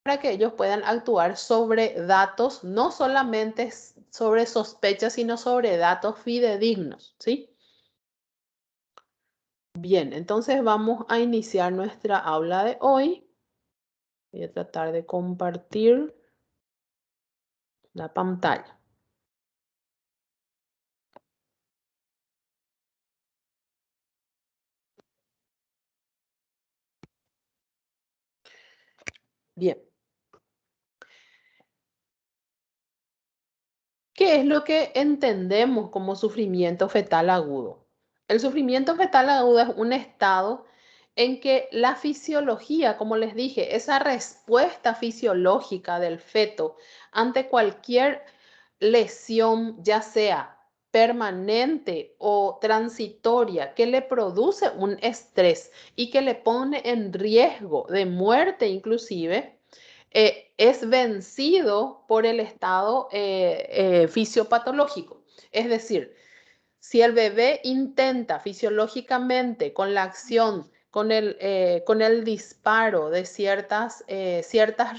para que ellos puedan actuar sobre datos, no solamente sobre sospechas, sino sobre datos fidedignos, ¿sí? Bien, entonces vamos a iniciar nuestra aula de hoy. Voy a tratar de compartir la pantalla. Bien. ¿Qué es lo que entendemos como sufrimiento fetal agudo? El sufrimiento fetal agudo es un estado en que la fisiología, como les dije, esa respuesta fisiológica del feto ante cualquier lesión, ya sea permanente o transitoria, que le produce un estrés y que le pone en riesgo de muerte inclusive, es vencido por el estado fisiopatológico. Es decir, si el bebé intenta fisiológicamente con la acción, con el disparo de ciertas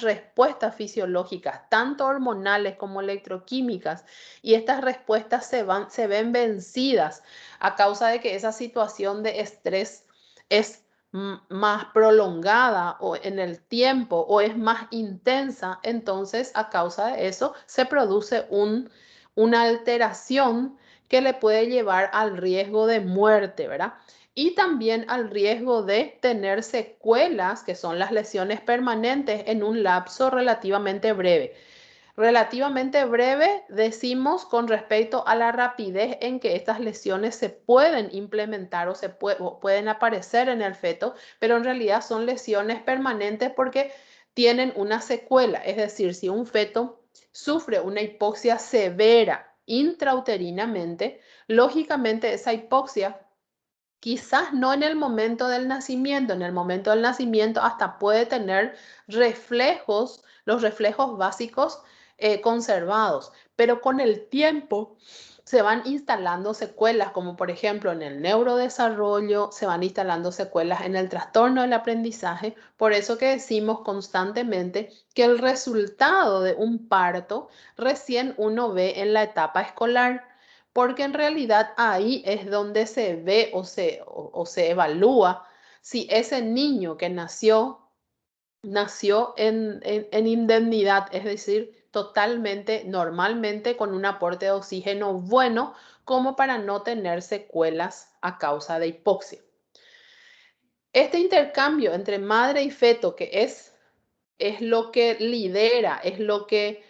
respuestas fisiológicas, tanto hormonales como electroquímicas, y estas respuestas se ven vencidas a causa de que esa situación de estrés es más prolongada o en el tiempo o es más intensa, entonces a causa de eso se produce una alteración que le puede llevar al riesgo de muerte, ¿verdad? Y también al riesgo de tener secuelas, que son las lesiones permanentes, en un lapso relativamente breve. Relativamente breve decimos con respecto a la rapidez en que estas lesiones se pueden implementar o pueden aparecer en el feto, pero en realidad son lesiones permanentes porque tienen una secuela. Es decir, si un feto sufre una hipoxia severa intrauterinamente, lógicamente esa hipoxia, quizás no en el momento del nacimiento, en el momento del nacimiento hasta puede tener reflejos, los reflejos básicos conservados, pero con el tiempo se van instalando secuelas, como por ejemplo en el neurodesarrollo, se van instalando secuelas en el trastorno del aprendizaje. Por eso que decimos constantemente que el resultado de un parto recién uno ve en la etapa escolar, porque en realidad ahí es donde se ve o se evalúa si ese niño que nació en indemnidad, es decir, totalmente normalmente con un aporte de oxígeno bueno, como para no tener secuelas a causa de hipoxia. Este intercambio entre madre y feto, que es lo que lidera, es lo que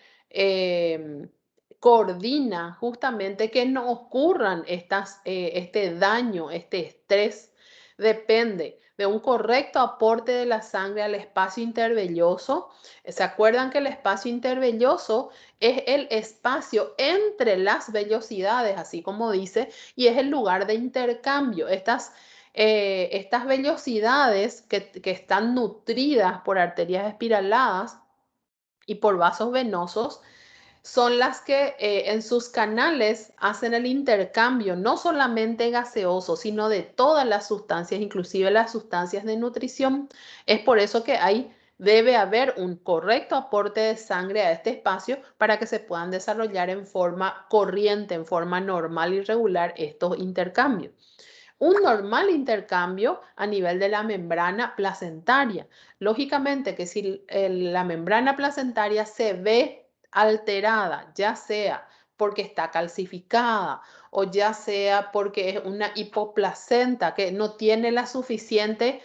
coordina justamente que no ocurran este daño, este estrés, depende de un correcto aporte de la sangre al espacio intervelloso. ¿Se acuerdan que el espacio intervelloso es el espacio entre las vellosidades, así como dice, y es el lugar de intercambio? Estas vellosidades que están nutridas por arterias espiraladas y por vasos venosos son las que en sus canales hacen el intercambio, no solamente gaseoso, sino de todas las sustancias, inclusive las sustancias de nutrición. Es por eso que debe haber un correcto aporte de sangre a este espacio para que se puedan desarrollar en forma corriente, en forma normal y regular estos intercambios. Un normal intercambio a nivel de la membrana placentaria. Lógicamente que si la membrana placentaria se ve alterada, ya sea porque está calcificada o ya sea porque es una hipoplacenta que no tiene la suficiente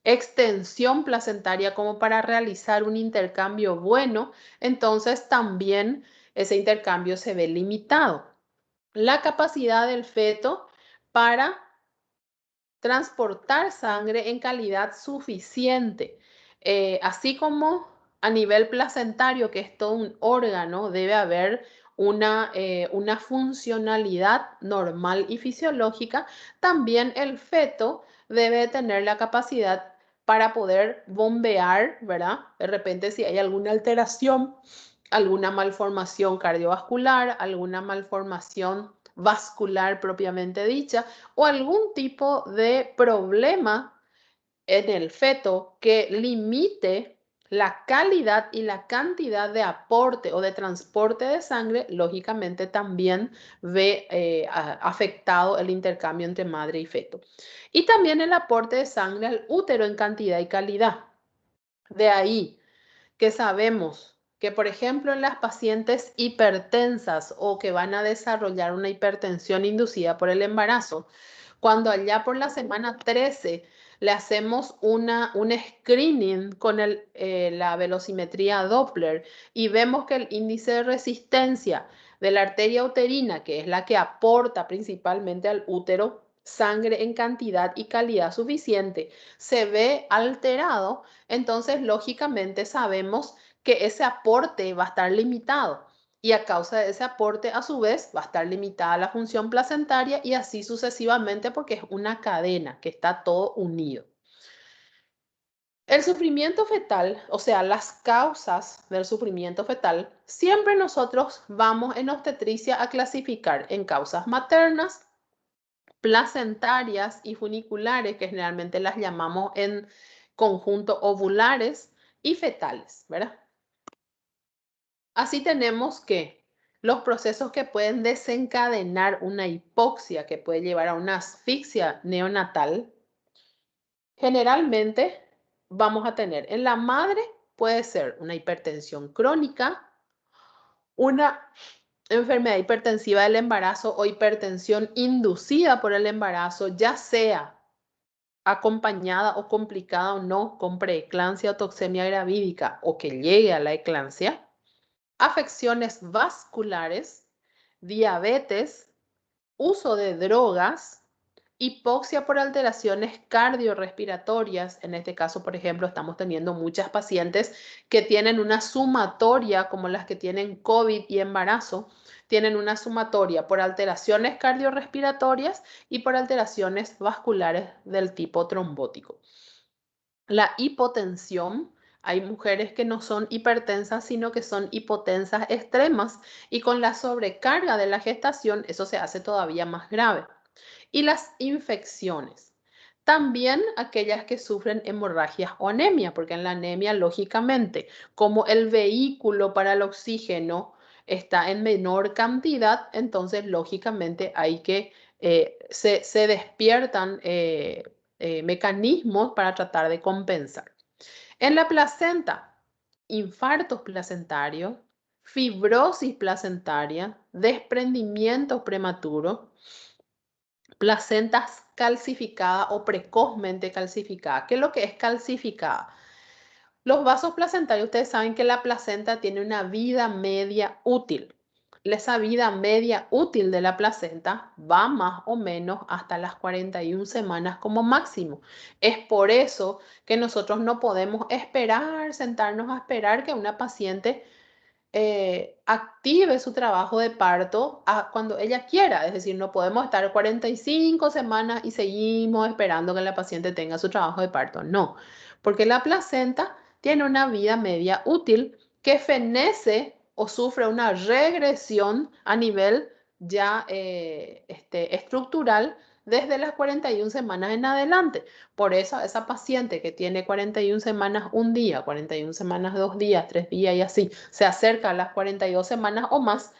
extensión placentaria como para realizar un intercambio bueno, entonces también ese intercambio se ve limitado. La capacidad del feto para transportar sangre en calidad suficiente, así como a nivel placentario, que es todo un órgano, debe haber una funcionalidad normal y fisiológica. También el feto debe tener la capacidad para poder bombear, ¿verdad? De repente si hay alguna alteración, alguna malformación cardiovascular, alguna malformación vascular propiamente dicha, o algún tipo de problema en el feto que limite la calidad y la cantidad de aporte o de transporte de sangre, lógicamente también ve afectado el intercambio entre madre y feto. Y también el aporte de sangre al útero en cantidad y calidad. De ahí que sabemos que, por ejemplo, en las pacientes hipertensas o que van a desarrollar una hipertensión inducida por el embarazo, cuando allá por la semana 13 le hacemos un screening con la velocimetría Doppler y vemos que el índice de resistencia de la arteria uterina, que es la que aporta principalmente al útero sangre en cantidad y calidad suficiente, se ve alterado, entonces lógicamente sabemos que ese aporte va a estar limitado. Y a causa de ese aporte, a su vez, va a estar limitada la función placentaria y así sucesivamente porque es una cadena que está todo unido. El sufrimiento fetal, o sea, las causas del sufrimiento fetal, siempre nosotros vamos en obstetricia a clasificar en causas maternas, placentarias y funiculares, que generalmente las llamamos en conjunto ovulares y fetales, ¿verdad? Así tenemos que los procesos que pueden desencadenar una hipoxia, que puede llevar a una asfixia neonatal, generalmente vamos a tener en la madre, puede ser una hipertensión crónica, una enfermedad hipertensiva del embarazo o hipertensión inducida por el embarazo, ya sea acompañada o complicada o no con preeclampsia o toxemia gravídica o que llegue a la eclampsia, afecciones vasculares, diabetes, uso de drogas, hipoxia por alteraciones cardiorrespiratorias. En este caso, por ejemplo, estamos teniendo muchas pacientes que tienen una sumatoria, como las que tienen COVID y embarazo, tienen una sumatoria por alteraciones cardiorrespiratorias y por alteraciones vasculares del tipo trombótico. La hipotensión, hay mujeres que no son hipertensas, sino que son hipotensas extremas y con la sobrecarga de la gestación eso se hace todavía más grave. Y las infecciones, también aquellas que sufren hemorragias o anemia, porque en la anemia, lógicamente, como el vehículo para el oxígeno está en menor cantidad, entonces lógicamente hay que se despiertan mecanismos para tratar de compensar. En la placenta, infartos placentarios, fibrosis placentaria, desprendimiento prematuro, placentas calcificadas o precozmente calcificadas. ¿Qué es lo que es calcificada? Los vasos placentarios, ustedes saben que la placenta tiene una vida media útil. Esa vida media útil de la placenta va más o menos hasta las 41 semanas como máximo. Es por eso que nosotros no podemos esperar, sentarnos a esperar que una paciente active su trabajo de parto cuando ella quiera. Es decir, no podemos estar 45 semanas y seguimos esperando que la paciente tenga su trabajo de parto. No, porque la placenta tiene una vida media útil que fenece o sufre una regresión a nivel ya estructural desde las 41 semanas en adelante. Por eso esa paciente que tiene 41 semanas un día, 41 semanas 2 días, 3 días y así, se acerca a las 42 semanas o más,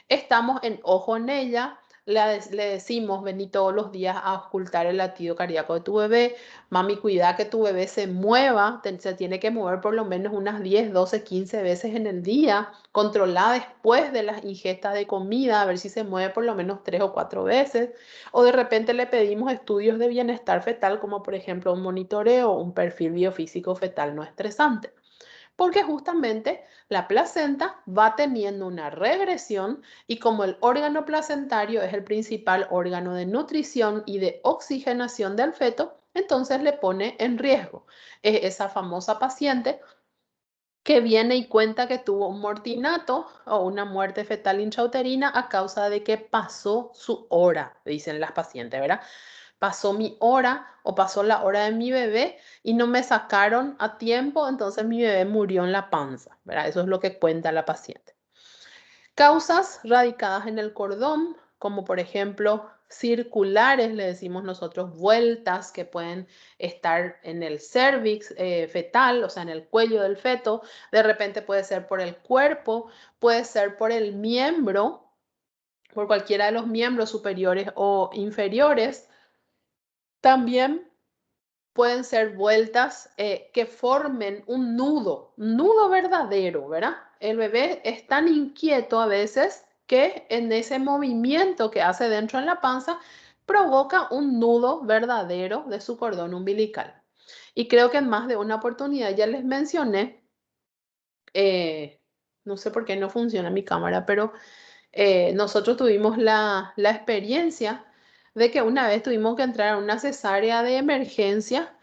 estamos en ojo en ella, le decimos, vení todos los días a ocultar el latido cardíaco de tu bebé, mami, cuida que tu bebé se mueva, se tiene que mover por lo menos unas 10, 12, 15 veces en el día, controlada después de las ingestas de comida, a ver si se mueve por lo menos 3 o 4 veces, o de repente le pedimos estudios de bienestar fetal, como por ejemplo un monitoreo o un perfil biofísico fetal no estresante. Porque justamente la placenta va teniendo una regresión y como el órgano placentario es el principal órgano de nutrición y de oxigenación del feto, entonces le pone en riesgo. Es esa famosa paciente que viene y cuenta que tuvo un mortinato o una muerte fetal intrauterina a causa de que pasó su hora, dicen las pacientes, ¿verdad? Pasó mi hora o pasó la hora de mi bebé y no me sacaron a tiempo, entonces mi bebé murió en la panza, ¿verdad? Eso es lo que cuenta la paciente. Causas radicadas en el cordón, como por ejemplo circulares, le decimos nosotros vueltas que pueden estar en el cervix fetal, o sea, en el cuello del feto. De repente puede ser por el cuerpo, puede ser por el miembro, por cualquiera de los miembros superiores o inferiores. También pueden ser vueltas que formen un nudo verdadero, ¿verdad? El bebé es tan inquieto a veces que en ese movimiento que hace dentro en la panza provoca un nudo verdadero de su cordón umbilical. Y creo que en más de una oportunidad ya les mencioné, no sé por qué no funciona mi cámara, pero nosotros tuvimos la experiencia de que una vez tuvimos que entrar a una cesárea de emergencia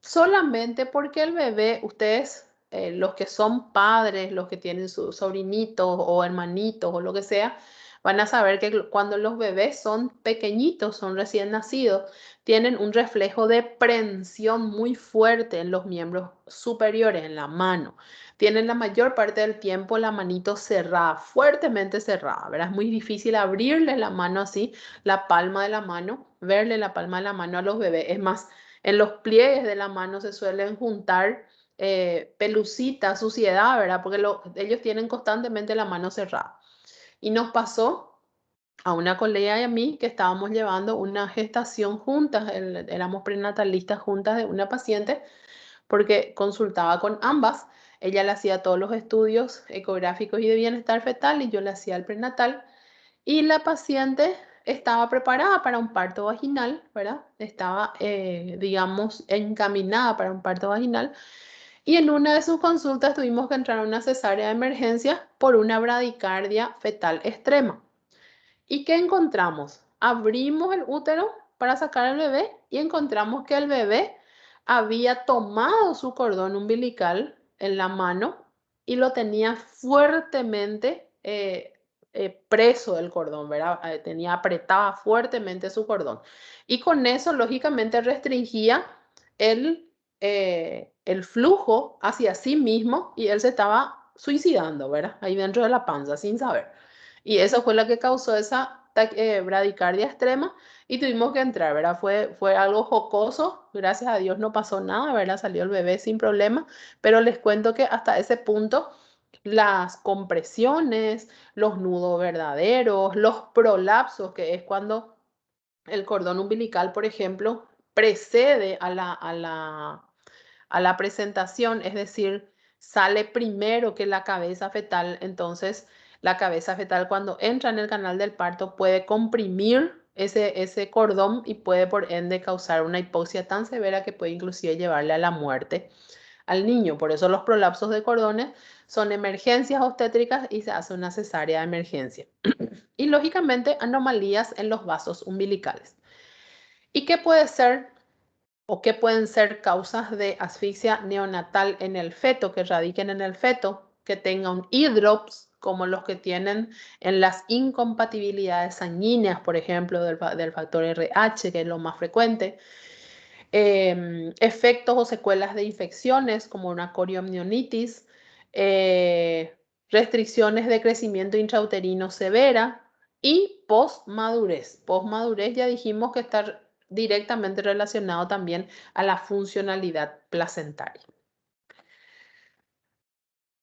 solamente porque el bebé, ustedes, los que son padres, los que tienen sus sobrinitos o hermanitos o lo que sea, van a saber que cuando los bebés son pequeñitos, son recién nacidos, tienen un reflejo de prensión muy fuerte en los miembros superiores, en la mano. Tienen la mayor parte del tiempo la manito cerrada, fuertemente cerrada, ¿verdad? Es muy difícil abrirle la mano así, la palma de la mano, verle la palma de la mano a los bebés. Es más, en los pliegues de la mano se suelen juntar pelucita, suciedad, ¿verdad? Porque ellos tienen constantemente la mano cerrada. Y nos pasó a una colega y a mí que estábamos llevando una gestación juntas, éramos prenatalistas juntas de una paciente, porque consultaba con ambas. Ella le hacía todos los estudios ecográficos y de bienestar fetal y yo le hacía el prenatal. Y la paciente estaba preparada para un parto vaginal, ¿verdad? Estaba, digamos, encaminada para un parto vaginal. Y en una de sus consultas tuvimos que entrar a una cesárea de emergencia por una bradicardia fetal extrema. ¿Y qué encontramos? Abrimos el útero para sacar al bebé y encontramos que el bebé había tomado su cordón umbilical en la mano y lo tenía fuertemente preso el cordón, ¿verdad? Tenía apretaba fuertemente su cordón. Y con eso, lógicamente, restringía el flujo hacia sí mismo y él se estaba suicidando, ¿verdad? Ahí dentro de la panza, sin saber. Y eso fue lo que causó esa bradicardia extrema y tuvimos que entrar, ¿verdad? Fue algo jocoso, gracias a Dios no pasó nada, ¿verdad? Salió el bebé sin problema, pero les cuento que hasta ese punto las compresiones, los nudos verdaderos, los prolapsos, que es cuando el cordón umbilical, por ejemplo, precede a la presentación, es decir, sale primero que la cabeza fetal, entonces la cabeza fetal cuando entra en el canal del parto puede comprimir ese cordón y puede por ende causar una hipoxia tan severa que puede inclusive llevarle a la muerte al niño. Por eso los prolapsos de cordones son emergencias obstétricas y se hace una cesárea de emergencia. Y lógicamente anomalías en los vasos umbilicales. ¿Y qué puede ser o qué pueden ser causas de asfixia neonatal en el feto, que radiquen en el feto, que tenga un E-drops, como los que tienen en las incompatibilidades sanguíneas, por ejemplo, del factor RH, que es lo más frecuente? Efectos o secuelas de infecciones, como una coriomionitis, restricciones de crecimiento intrauterino severa y posmadurez. Posmadurez ya dijimos que está directamente relacionado también a la funcionalidad placentaria.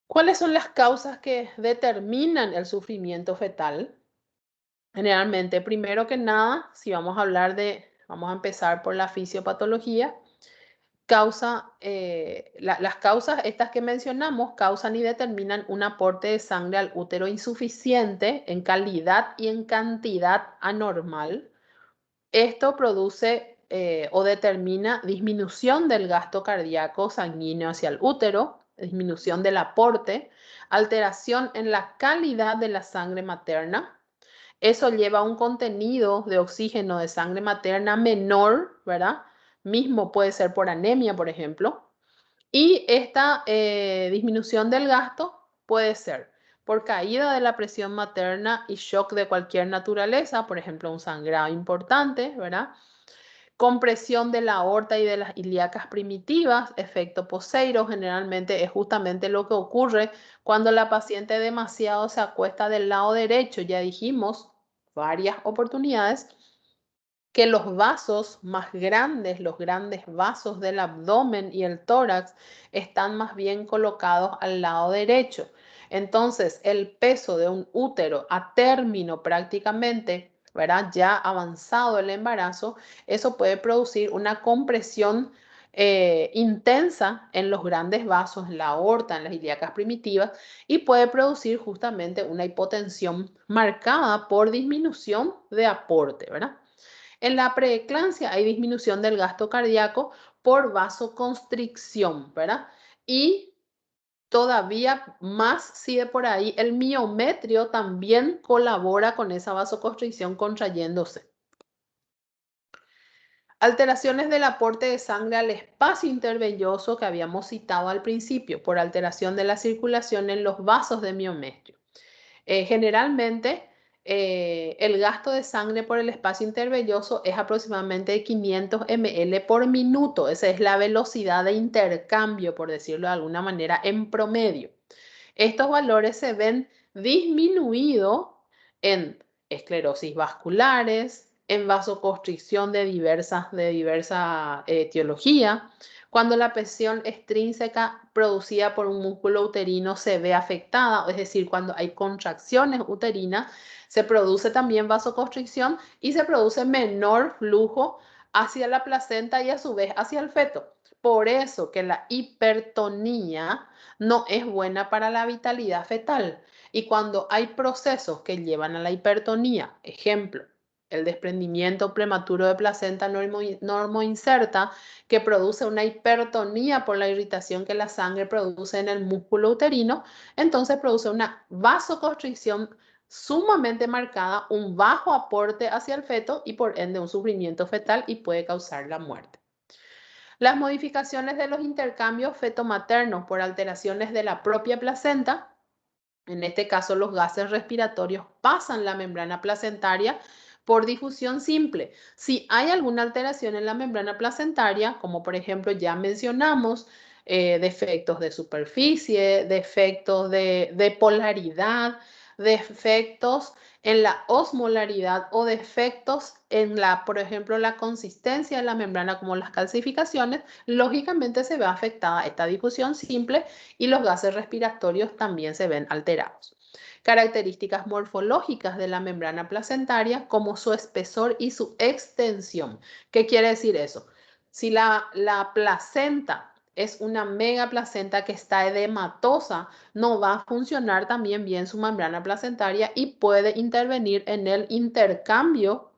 ¿Cuáles son las causas que determinan el sufrimiento fetal? Generalmente, primero que nada, si vamos a hablar vamos a empezar por la fisiopatología, las causas estas que mencionamos causan y determinan un aporte de sangre al útero insuficiente en calidad y en cantidad anormal. Esto produce o determina disminución del gasto cardíaco sanguíneo hacia el útero, disminución del aporte, alteración en la calidad de la sangre materna. Eso lleva a un contenido de oxígeno de sangre materna menor, ¿verdad? Mismo puede ser por anemia, por ejemplo. Y esta disminución del gasto puede ser por caída de la presión materna y shock de cualquier naturaleza, por ejemplo, un sangrado importante, ¿verdad? Compresión de la aorta y de las ilíacas primitivas, efecto Poseiro, generalmente es justamente lo que ocurre cuando la paciente demasiado se acuesta del lado derecho. Ya dijimos varias oportunidades que los vasos más grandes, los grandes vasos del abdomen y el tórax, están más bien colocados al lado derecho. Entonces, el peso de un útero a término prácticamente, ¿verdad? Ya avanzado el embarazo, eso puede producir una compresión intensa en los grandes vasos, en la aorta, en las ilíacas primitivas, y puede producir justamente una hipotensión marcada por disminución de aporte, ¿verdad? En la preeclampsia hay disminución del gasto cardíaco por vasoconstricción, ¿verdad? Y todavía más si de por ahí el miometrio también colabora con esa vasoconstricción contrayéndose. Alteraciones del aporte de sangre al espacio intervelloso que habíamos citado al principio por alteración de la circulación en los vasos de miometrio. Generalmente, el gasto de sangre por el espacio intervelloso es aproximadamente de 500 ml por minuto. Esa es la velocidad de intercambio, por decirlo de alguna manera, en promedio. Estos valores se ven disminuidos en esclerosis vasculares, en vasoconstricción de diversa etiología, cuando la presión extrínseca producida por un músculo uterino se ve afectada, es decir, cuando hay contracciones uterinas, se produce también vasoconstricción y se produce menor flujo hacia la placenta y a su vez hacia el feto. Por eso que la hipertonía no es buena para la vitalidad fetal. Y cuando hay procesos que llevan a la hipertonía, ejemplo, el desprendimiento prematuro de placenta normoinserta, que produce una hipertonía por la irritación que la sangre produce en el músculo uterino, entonces produce una vasoconstricción sumamente marcada, un bajo aporte hacia el feto y por ende un sufrimiento fetal y puede causar la muerte. Las modificaciones de los intercambios feto-maternos por alteraciones de la propia placenta, en este caso los gases respiratorios pasan la membrana placentaria por difusión simple. Si hay alguna alteración en la membrana placentaria, como por ejemplo ya mencionamos, defectos de superficie, defectos de polaridad, defectos en la osmolaridad o defectos en la, por ejemplo, la consistencia de la membrana como las calcificaciones, lógicamente se ve afectada esta difusión simple y los gases respiratorios también se ven alterados. Características morfológicas de la membrana placentaria como su espesor y su extensión. ¿Qué quiere decir eso? Si la placenta es una megaplacenta que está edematosa, no va a funcionar también bien su membrana placentaria y puede intervenir en el intercambio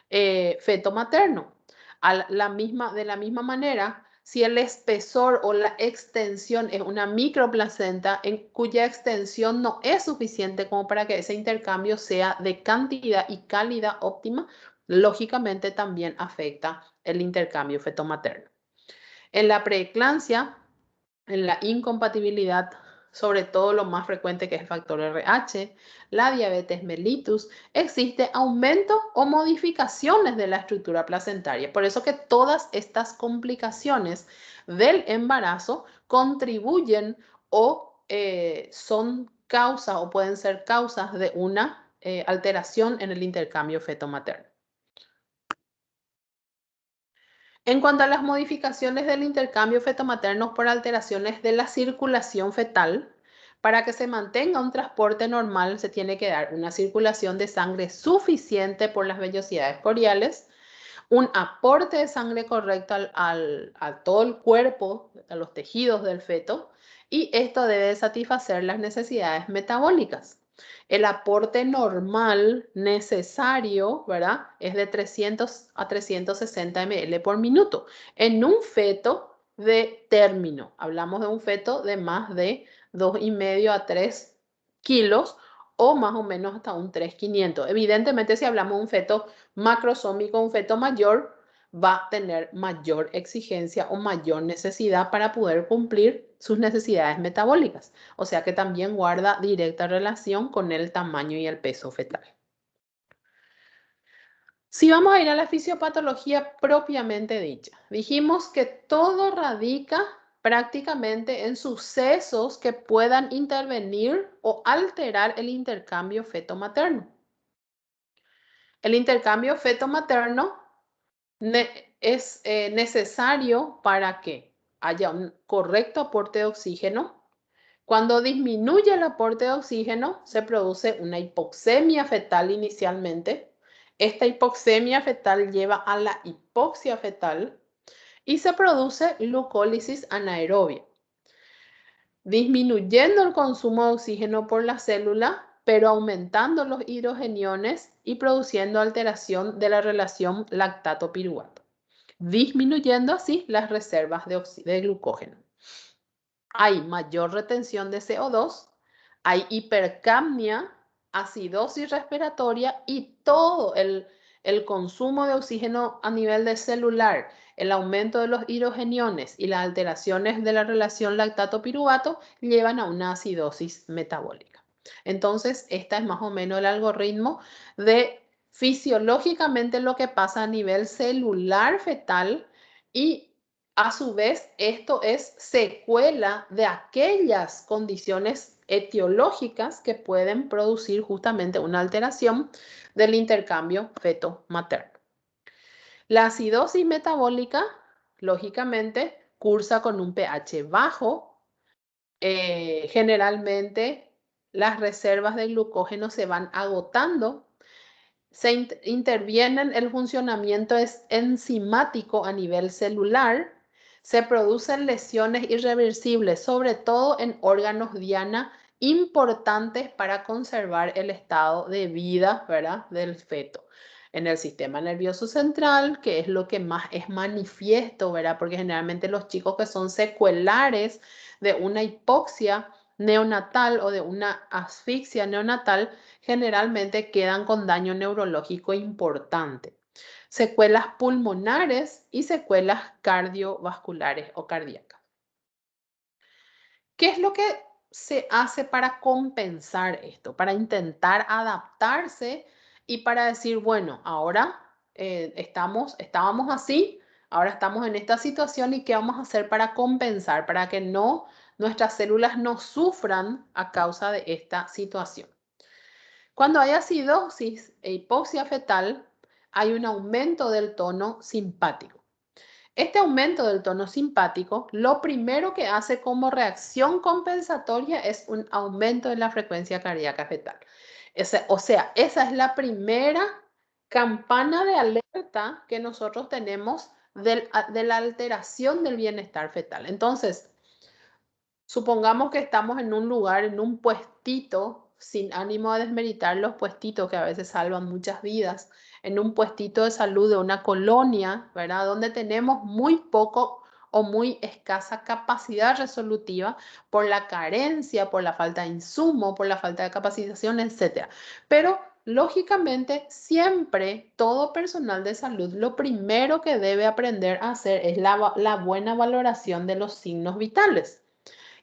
feto-materno. De la misma manera, si el espesor o la extensión es una microplacenta en cuya extensión no es suficiente como para que ese intercambio sea de cantidad y calidad óptima, lógicamente también afecta el intercambio feto-materno. En la preeclampsia, en la incompatibilidad, sobre todo lo más frecuente que es el factor RH, la diabetes mellitus, existe aumento o modificaciones de la estructura placentaria. Por eso que todas estas complicaciones del embarazo contribuyen o son causas o pueden ser causas de una alteración en el intercambio feto-materno. En cuanto a las modificaciones del intercambio feto-materno por alteraciones de la circulación fetal, para que se mantenga un transporte normal se tiene que dar una circulación de sangre suficiente por las vellosidades coriales, un aporte de sangre correcto a todo el cuerpo, a los tejidos del feto, y esto debe satisfacer las necesidades metabólicas. El aporte normal necesario, ¿verdad? Es de 300 a 360 ml por minuto. En un feto de término, hablamos de un feto de más de 2,5 a 3 kilos o más o menos hasta un 3,500. Evidentemente, si hablamos de un feto macrosómico, un feto mayor, va a tener mayor exigencia o mayor necesidad para poder cumplir sus necesidades metabólicas. O sea que también guarda directa relación con el tamaño y el peso fetal. Si vamos a ir a la fisiopatología propiamente dicha, dijimos que todo radica prácticamente en sucesos que puedan intervenir o alterar el intercambio feto-materno. El intercambio feto-materno es necesario para que haya un correcto aporte de oxígeno. Cuando disminuye el aporte de oxígeno, se produce una hipoxemia fetal inicialmente. Esta hipoxemia fetal lleva a la hipoxia fetal y se produce glucólisis anaerobia, disminuyendo el consumo de oxígeno por la célula, pero aumentando los hidrogeniones y produciendo alteración de la relación lactato-piruvato, disminuyendo así las reservas de glucógeno. Hay mayor retención de CO2, hay hipercapnia, acidosis respiratoria y todo el consumo de oxígeno a nivel de celular, el aumento de los hidrogeniones y las alteraciones de la relación lactato-piruvato llevan a una acidosis metabólica. Entonces, este es más o menos el algoritmo de fisiológicamente lo que pasa a nivel celular fetal y a su vez, esto es secuela de aquellas condiciones etiológicas que pueden producir justamente una alteración del intercambio feto-materno. La acidosis metabólica, lógicamente, cursa con un pH bajo. Generalmente, las reservas de glucógeno se van agotando. Se interviene en el funcionamiento enzimático a nivel celular. Se producen lesiones irreversibles, sobre todo en órganos diana importantes para conservar el estado de vida, ¿verdad?, del feto. En el sistema nervioso central, que es lo que más es manifiesto, ¿verdad? Porque generalmente los chicos que son secuelares de una hipoxia neonatal o de una asfixia neonatal, generalmente quedan con daño neurológico importante, secuelas pulmonares y secuelas cardiovasculares o cardíacas. ¿Qué es lo que se hace para compensar esto? Para intentar adaptarse y para decir, bueno, ahora estábamos así, ahora estamos en esta situación y ¿qué vamos a hacer para compensar? Para que no nuestras células no sufran a causa de esta situación. Cuando hay acidosis e hipoxia fetal, hay un aumento del tono simpático. Este aumento del tono simpático, lo primero que hace como reacción compensatoria es un aumento de la frecuencia cardíaca fetal. O sea, esa es la primera campana de alerta que nosotros tenemos de la alteración del bienestar fetal. Entonces, supongamos que estamos en un lugar, en un puestito, sin ánimo de desmeritar los puestitos que a veces salvan muchas vidas, en un puestito de salud de una colonia, ¿verdad? Donde tenemos muy poco o muy escasa capacidad resolutiva por la carencia, por la falta de insumo, por la falta de capacitación, etc. Pero lógicamente, siempre todo personal de salud lo primero que debe aprender a hacer es la buena valoración de los signos vitales.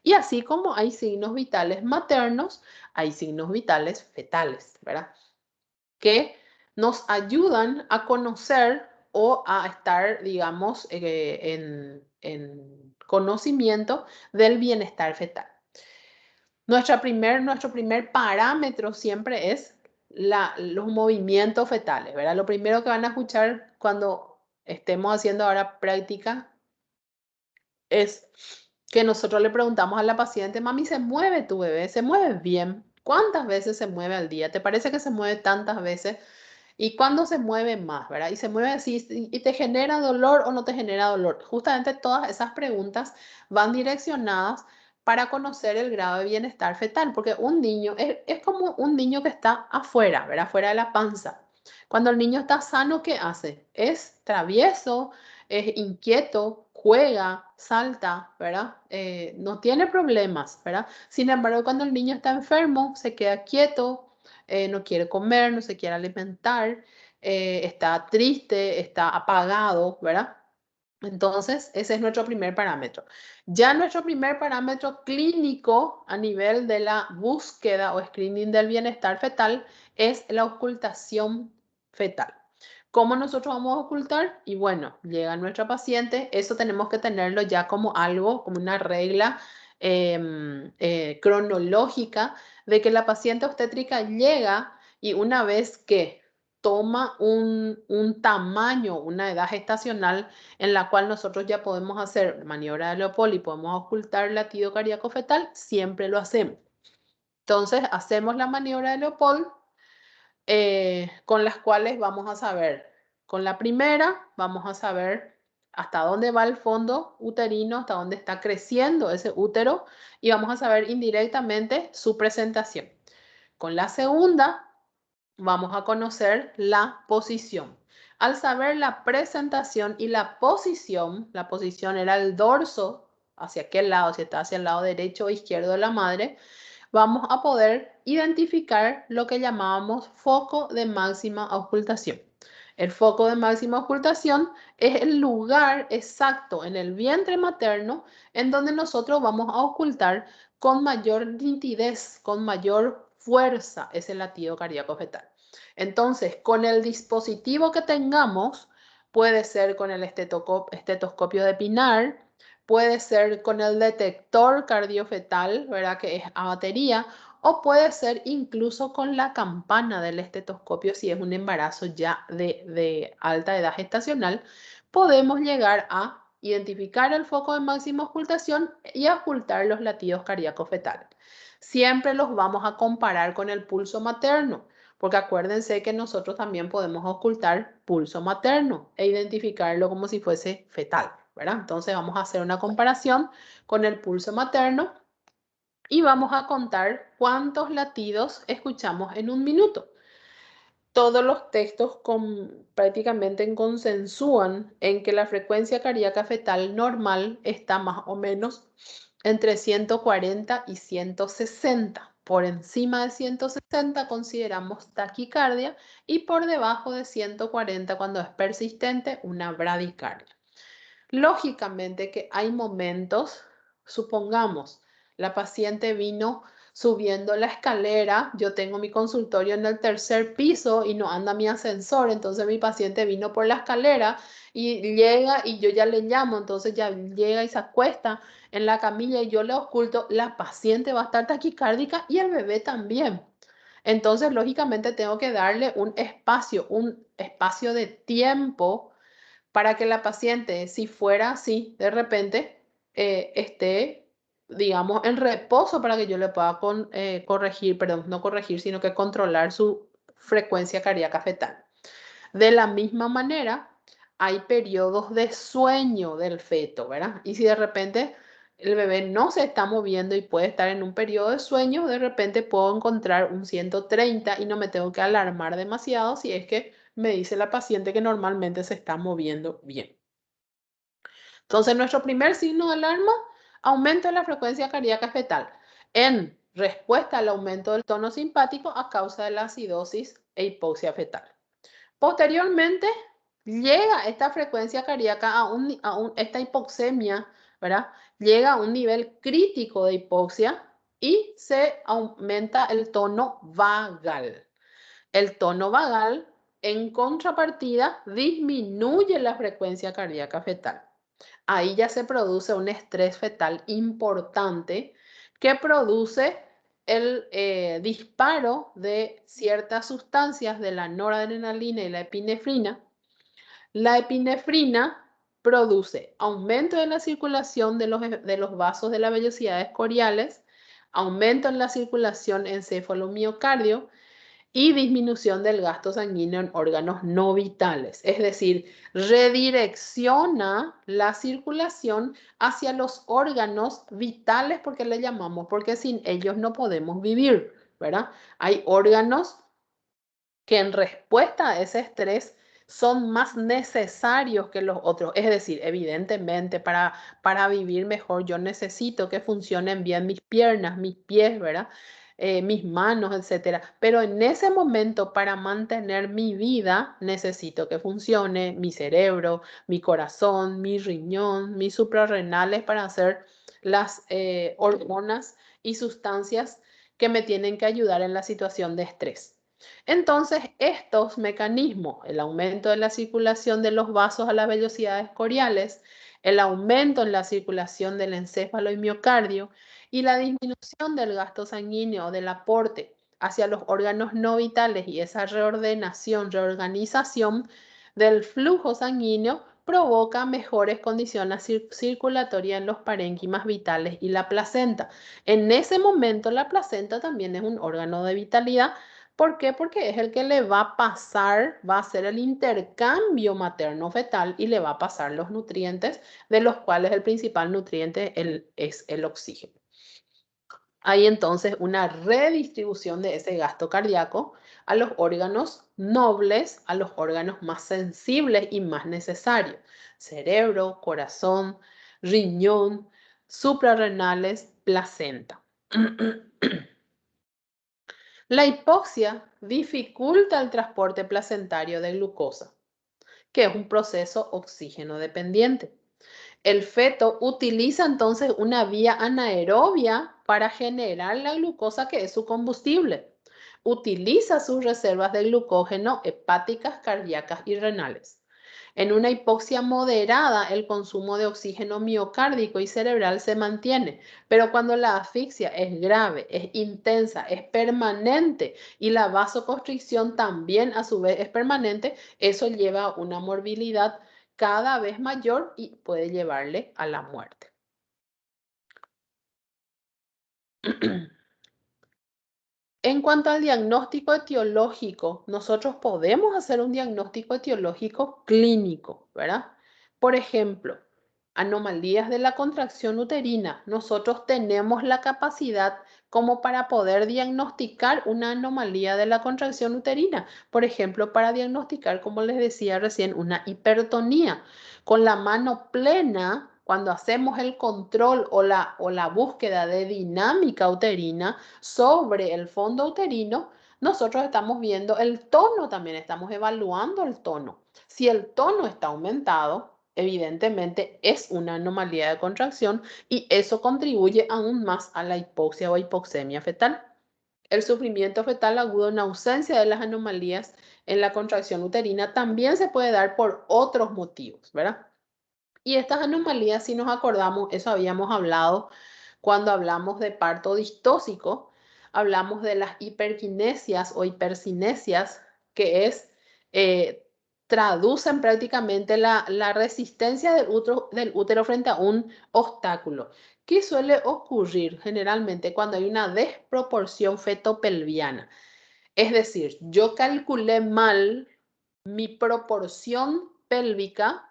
Y así como hay signos vitales maternos, hay signos vitales fetales, ¿verdad? Que nos ayudan a conocer o a estar, digamos, en conocimiento del bienestar fetal. Nuestro primer parámetro siempre es los movimientos fetales, ¿verdad? Lo primero que van a escuchar cuando estemos haciendo ahora práctica es que nosotros le preguntamos a la paciente, mami, ¿se mueve tu bebé? ¿Se mueve bien? ¿Cuántas veces se mueve al día? ¿Te parece que se mueve tantas veces? ¿Y cuándo se mueve más, verdad? Y se mueve así, ¿y te genera dolor o no te genera dolor? Justamente todas esas preguntas van direccionadas para conocer el grado de bienestar fetal, porque un niño es como un niño que está afuera, ¿verdad? Fuera de la panza. Cuando el niño está sano, ¿qué hace? Es travieso, es inquieto, juega, salta, ¿verdad? No tiene problemas, ¿verdad? Sin embargo, cuando el niño está enfermo, se queda quieto, no quiere comer, no se quiere alimentar, está triste, está apagado, ¿verdad? Entonces, ese es nuestro primer parámetro. Ya nuestro primer parámetro clínico a nivel de la búsqueda o screening del bienestar fetal es la ocultación fetal. ¿Cómo nosotros vamos a ocultar? Y bueno, llega nuestra paciente, eso tenemos que tenerlo ya como algo, como una regla cronológica de que la paciente obstétrica llega y una vez que toma un tamaño, una edad gestacional en la cual nosotros ya podemos hacer maniobra de Leopold y podemos ocultar el latido cardíaco fetal, siempre lo hacemos. Entonces, hacemos la maniobra de Leopold con las cuales vamos a saber, con la primera vamos a saber hasta dónde va el fondo uterino, hasta dónde está creciendo ese útero y vamos a saber indirectamente su presentación. Con la segunda vamos a conocer la posición. Al saber la presentación y la posición era el dorso, hacia qué lado, si está hacia el lado derecho o izquierdo de la madre, vamos a poder identificar lo que llamábamos foco de máxima ocultación. El foco de máxima ocultación es el lugar exacto en el vientre materno en donde nosotros vamos a ocultar con mayor nitidez, con mayor fuerza ese latido cardíaco fetal. Entonces, con el dispositivo que tengamos, puede ser con el estetoscopio de Pinar, puede ser con el detector cardiofetal, ¿verdad? Que es a batería, o puede ser incluso con la campana del estetoscopio si es un embarazo ya de alta edad gestacional, podemos llegar a identificar el foco de máxima ocultación y ocultar los latidos cardíacos fetales. Siempre los vamos a comparar con el pulso materno, porque acuérdense que nosotros también podemos ocultar pulso materno e identificarlo como si fuese fetal, ¿verdad? Entonces vamos a hacer una comparación con el pulso materno y vamos a contar cuántos latidos escuchamos en un minuto. Todos los textos prácticamente consensúan en que la frecuencia cardíaca fetal normal está más o menos entre 140 y 160. Por encima de 160 consideramos taquicardia y por debajo de 140, cuando es persistente, una bradicardia. Lógicamente que hay momentos, supongamos, la paciente vino subiendo la escalera, yo tengo mi consultorio en el tercer piso y no anda mi ascensor, entonces mi paciente vino por la escalera y llega y yo ya le llamo, entonces ya llega y se acuesta en la camilla y yo le oculto, la paciente va a estar taquicárdica y el bebé también. Entonces, lógicamente tengo que darle un espacio de tiempo para que la paciente, si fuera así, de repente esté, digamos, en reposo para que yo le pueda corregir, perdón, no corregir, sino que controlar su frecuencia cardíaca fetal. De la misma manera, hay periodos de sueño del feto, ¿verdad? Y si de repente el bebé no se está moviendo y puede estar en un periodo de sueño, de repente puedo encontrar un 130 y no me tengo que alarmar demasiado si es que me dice la paciente que normalmente se está moviendo bien. Entonces, nuestro primer signo de alarma, aumento de la frecuencia cardíaca fetal en respuesta al aumento del tono simpático a causa de la acidosis e hipoxia fetal. Posteriormente, llega esta frecuencia cardíaca esta hipoxemia, ¿verdad? Llega a un nivel crítico de hipoxia y se aumenta el tono vagal. El tono vagal, en contrapartida, disminuye la frecuencia cardíaca fetal. Ahí ya se produce un estrés fetal importante que produce el disparo de ciertas sustancias de la noradrenalina y la epinefrina. La epinefrina produce aumento de la circulación de los vasos de las vellosidades coriales, aumento en la circulación encéfalo-miocardio y disminución del gasto sanguíneo en órganos no vitales. Es decir, redirecciona la circulación hacia los órganos vitales, porque le llamamos, porque sin ellos no podemos vivir, ¿verdad? Hay órganos que en respuesta a ese estrés son más necesarios que los otros. Es decir, evidentemente para vivir mejor yo necesito que funcionen bien mis piernas, mis pies, ¿verdad? Mis manos, etcétera. Pero en ese momento, para mantener mi vida, necesito que funcione mi cerebro, mi corazón, mi riñón, mis suprarrenales para hacer las hormonas y sustancias que me tienen que ayudar en la situación de estrés. Entonces, estos mecanismos, el aumento de la circulación de los vasos a las velocidades coriales, el aumento en la circulación del encéfalo y miocardio y la disminución del gasto sanguíneo, del aporte hacia los órganos no vitales y esa reorganización del flujo sanguíneo provoca mejores condiciones circulatorias en los parénquimas vitales y la placenta. En ese momento la placenta también es un órgano de vitalidad. ¿Por qué? Porque es el que le va a pasar, va a hacer el intercambio materno-fetal y le va a pasar los nutrientes, de los cuales el principal nutriente es el oxígeno. Hay entonces una redistribución de ese gasto cardíaco a los órganos nobles, a los órganos más sensibles y más necesarios: cerebro, corazón, riñón, suprarrenales, placenta. La hipoxia dificulta el transporte placentario de glucosa, que es un proceso oxígeno dependiente. El feto utiliza entonces una vía anaerobia para generar la glucosa, que es su combustible. Utiliza sus reservas de glucógeno hepáticas, cardíacas y renales. En una hipoxia moderada, el consumo de oxígeno miocárdico y cerebral se mantiene, pero cuando la asfixia es grave, es intensa, es permanente y la vasoconstricción también a su vez es permanente, eso lleva a una morbilidad cada vez mayor y puede llevarle a la muerte. En cuanto al diagnóstico etiológico, nosotros podemos hacer un diagnóstico etiológico clínico, ¿verdad? Por ejemplo, anomalías de la contracción uterina. Nosotros tenemos la capacidad como para poder diagnosticar una anomalía de la contracción uterina. Por ejemplo, para diagnosticar, como les decía recién, una hipertonía. Con la mano plena, cuando hacemos el control o la búsqueda de dinámica uterina sobre el fondo uterino, nosotros estamos viendo el tono también, estamos evaluando el tono. Si el tono está aumentado, evidentemente es una anomalía de contracción y eso contribuye aún más a la hipoxia o hipoxemia fetal. El sufrimiento fetal agudo en ausencia de las anomalías en la contracción uterina también se puede dar por otros motivos, ¿verdad? Y estas anomalías, si nos acordamos, eso habíamos hablado cuando hablamos de parto distóxico, hablamos de las hiperquinesias o hipercinesias, que traducen prácticamente la resistencia del útero frente a un obstáculo. ¿Qué suele ocurrir generalmente cuando hay una desproporción fetopelviana? Es decir, yo calculé mal mi proporción pélvica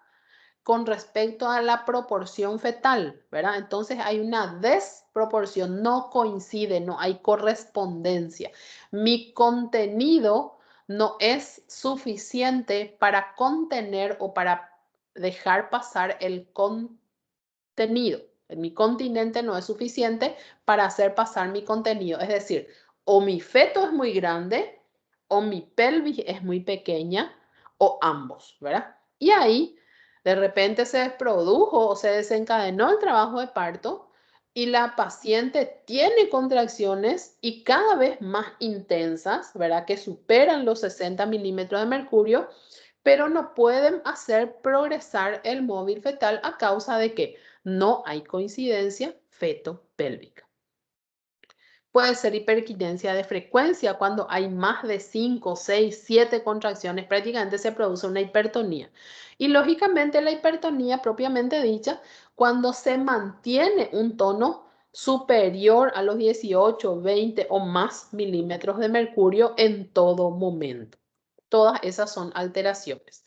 con respecto a la proporción fetal, ¿verdad? Entonces hay una desproporción, no coincide, no hay correspondencia. Mi contenido no es suficiente para contener o para dejar pasar el contenido. Mi continente no es suficiente para hacer pasar mi contenido. Es decir, o mi feto es muy grande, o mi pelvis es muy pequeña, o ambos, ¿verdad? Y ahí de repente se produjo o se desencadenó el trabajo de parto y la paciente tiene contracciones y cada vez más intensas, ¿verdad? Que superan los 60 milímetros de mercurio, pero no pueden hacer progresar el móvil fetal a causa de que no hay coincidencia feto-pélvica. Puede ser hiperquinesia de frecuencia cuando hay más de 5, 6, 7 contracciones, prácticamente se produce una hipertonía. Y lógicamente la hipertonía propiamente dicha, cuando se mantiene un tono superior a los 18, 20 o más milímetros de mercurio en todo momento. Todas esas son alteraciones.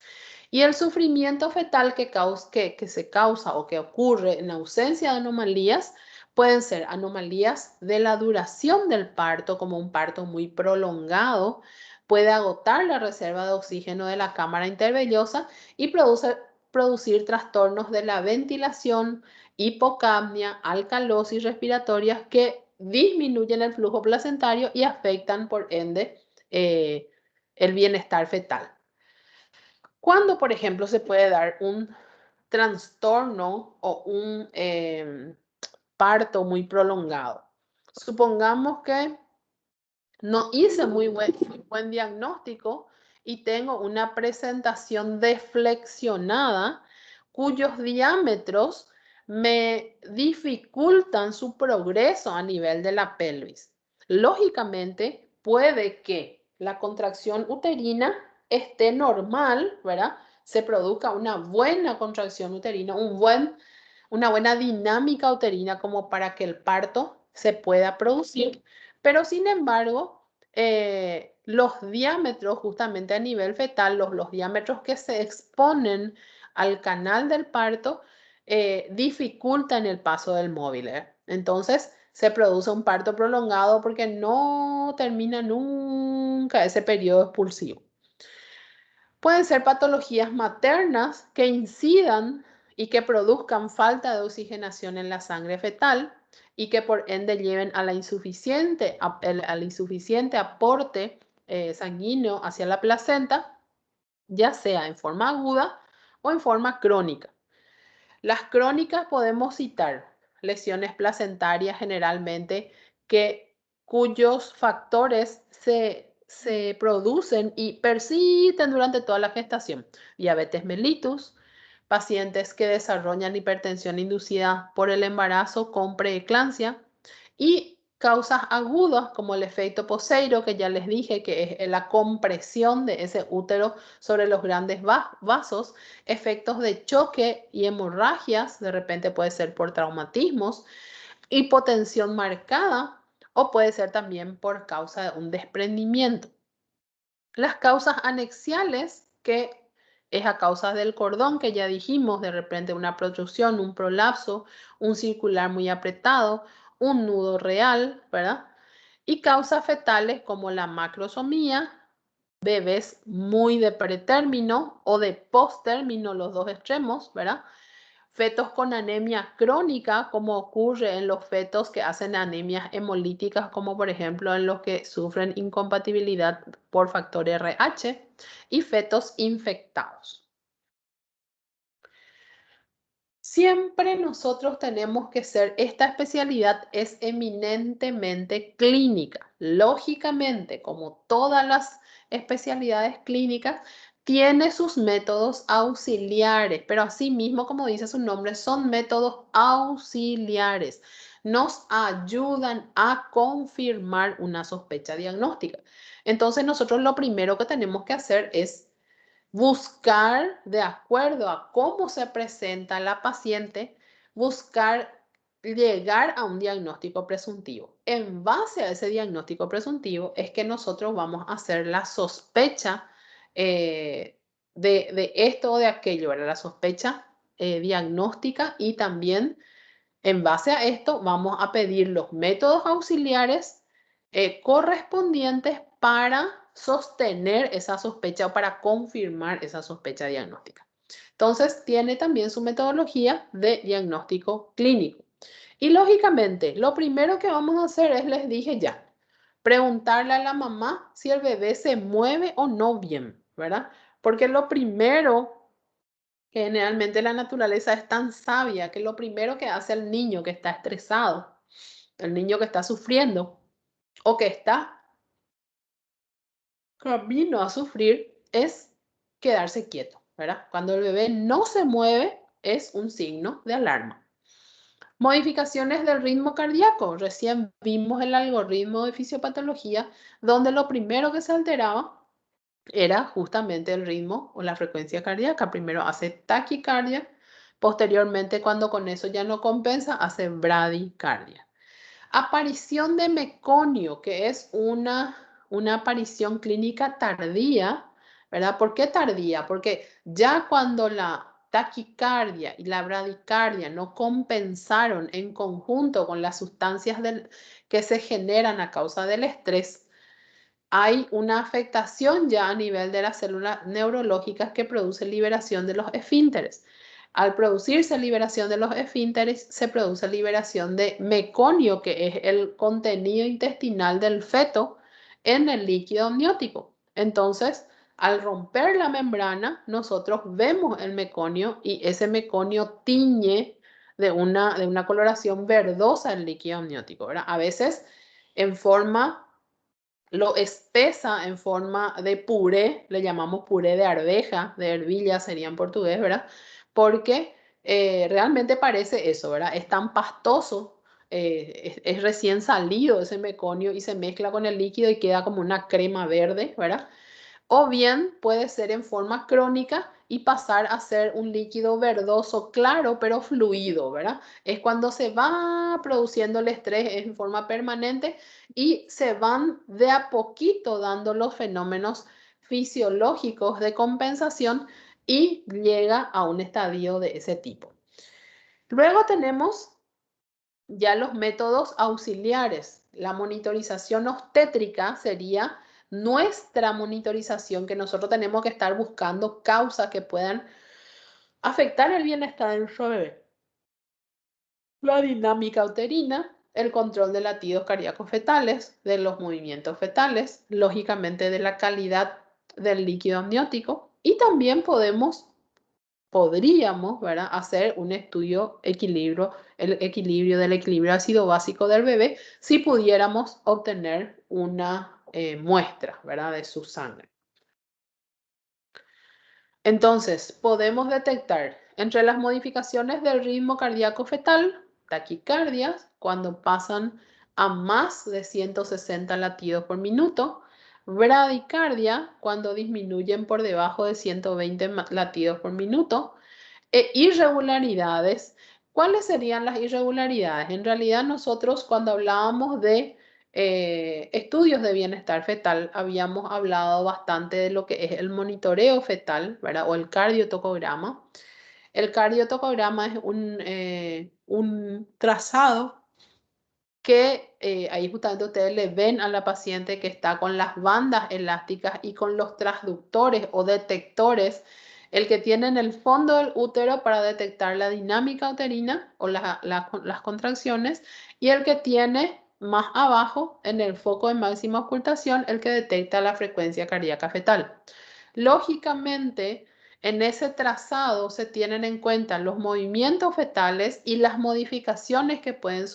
Y el sufrimiento fetal que se causa o que ocurre en ausencia de anomalías pueden ser anomalías de la duración del parto, como un parto muy prolongado, puede agotar la reserva de oxígeno de la cámara intervellosa y producir trastornos de la ventilación, hipocapnia, alcalosis respiratorias que disminuyen el flujo placentario y afectan, por ende, el bienestar fetal. ¿Cuándo, por ejemplo, se puede dar un trastorno o un parto muy prolongado? Supongamos que no hice muy buen diagnóstico y tengo una presentación deflexionada cuyos diámetros me dificultan su progreso a nivel de la pelvis. Lógicamente, puede que la contracción uterina esté normal, ¿verdad? Se produzca una buena contracción uterina, una buena dinámica uterina como para que el parto se pueda producir, pero sin embargo, los diámetros justamente a nivel fetal, los diámetros que se exponen al canal del parto, dificultan el paso del móvil. Entonces, se produce un parto prolongado porque no termina nunca ese periodo expulsivo. Pueden ser patologías maternas que incidan y que produzcan falta de oxigenación en la sangre fetal y que por ende lleven a al insuficiente aporte sanguíneo hacia la placenta, ya sea en forma aguda o en forma crónica. Las crónicas podemos citar lesiones placentarias generalmente cuyos factores se producen y persisten durante toda la gestación. Diabetes mellitus, pacientes que desarrollan hipertensión inducida por el embarazo con preeclampsia y causas agudas como el efecto Poseiro, que ya les dije que es la compresión de ese útero sobre los grandes vasos, efectos de choque y hemorragias, de repente puede ser por traumatismos, hipotensión marcada o puede ser también por causa de un desprendimiento. Las causas anexiales, que es a causa del cordón, que ya dijimos, de repente una protrusión, un prolapso, un circular muy apretado, un nudo real, ¿verdad? Y causas fetales como la macrosomía, bebés muy de pretérmino o de posttérmino, los dos extremos, ¿verdad? Fetos con anemia crónica, como ocurre en los fetos que hacen anemias hemolíticas, como por ejemplo en los que sufren incompatibilidad por factor RH, y fetos infectados. Siempre nosotros tenemos que esta especialidad es eminentemente clínica. Lógicamente, como todas las especialidades clínicas, tiene sus métodos auxiliares, pero asimismo, como dice su nombre, son métodos auxiliares. Nos ayudan a confirmar una sospecha diagnóstica. Entonces, nosotros lo primero que tenemos que hacer es buscar, de acuerdo a cómo se presenta la paciente, buscar llegar a un diagnóstico presuntivo. En base a ese diagnóstico presuntivo es que nosotros vamos a hacer la sospecha de esto o de aquello, ¿verdad? La sospecha diagnóstica, y también en base a esto vamos a pedir los métodos auxiliares correspondientes para sostener esa sospecha o para confirmar esa sospecha diagnóstica. Entonces, tiene también su metodología de diagnóstico clínico. Y lógicamente, lo primero que vamos a hacer es, les dije ya, preguntarle a la mamá si el bebé se mueve o no bien, ¿verdad? Porque lo primero, generalmente la naturaleza es tan sabia que lo primero que hace el niño que está estresado, el niño que está sufriendo o que está camino a sufrir, es quedarse quieto, ¿verdad? Cuando el bebé no se mueve es un signo de alarma. Modificaciones del ritmo cardíaco. Recién vimos el algoritmo de fisiopatología donde lo primero que se alteraba era justamente el ritmo o la frecuencia cardíaca. Primero hace taquicardia, posteriormente, cuando con eso ya no compensa, hace bradicardia. Aparición de meconio, que es una aparición clínica tardía, ¿verdad? ¿Por qué tardía? Porque ya cuando la taquicardia y la bradicardia no compensaron en conjunto con las sustancias que se generan a causa del estrés, hay una afectación ya a nivel de las células neurológicas que produce liberación de los esfínteres. Al producirse liberación de los esfínteres, se produce liberación de meconio, que es el contenido intestinal del feto en el líquido amniótico. Entonces, al romper la membrana, nosotros vemos el meconio y ese meconio tiñe de una coloración verdosa el líquido amniótico, ¿verdad? A veces en forma lo espesa en forma de puré, le llamamos puré de arveja, de hervilla sería en portugués, ¿verdad? Porque realmente parece eso, ¿verdad? Es tan pastoso es recién salido ese meconio y se mezcla con el líquido y queda como una crema verde, ¿verdad? O bien puede ser en forma crónica y pasar a ser un líquido verdoso claro, pero fluido, ¿verdad? Es cuando se va produciendo el estrés en forma permanente y se van de a poquito dando los fenómenos fisiológicos de compensación y llega a un estadio de ese tipo. Luego tenemos ya los métodos auxiliares. La monitorización obstétrica sería nuestra monitorización, que nosotros tenemos que estar buscando causas que puedan afectar el bienestar de nuestro bebé. La dinámica uterina, el control de latidos cardíacos fetales, de los movimientos fetales, lógicamente de la calidad del líquido amniótico, y también podríamos, ¿verdad?, hacer un estudio el equilibrio del equilibrio ácido básico del bebé si pudiéramos obtener una muestra, ¿verdad?, de su sangre. Entonces, podemos detectar entre las modificaciones del ritmo cardíaco fetal, taquicardias, cuando pasan a más de 160 latidos por minuto, bradicardia, cuando disminuyen por debajo de 120 latidos por minuto, irregularidades. ¿Cuáles serían las irregularidades? En realidad nosotros cuando hablábamos de estudios de bienestar fetal, habíamos hablado bastante de lo que es el monitoreo fetal, ¿verdad? O el cardiotocograma. El cardiotocograma es un trazado que ahí justamente ustedes le ven a la paciente que está con las bandas elásticas y con los transductores o detectores, el que tiene en el fondo del útero para detectar la dinámica uterina o las contracciones, y el que tiene más abajo en el foco de máxima ocultación, el que detecta la frecuencia cardíaca fetal. Lógicamente, en ese trazado se tienen en cuenta los movimientos fetales y las modificaciones que pueden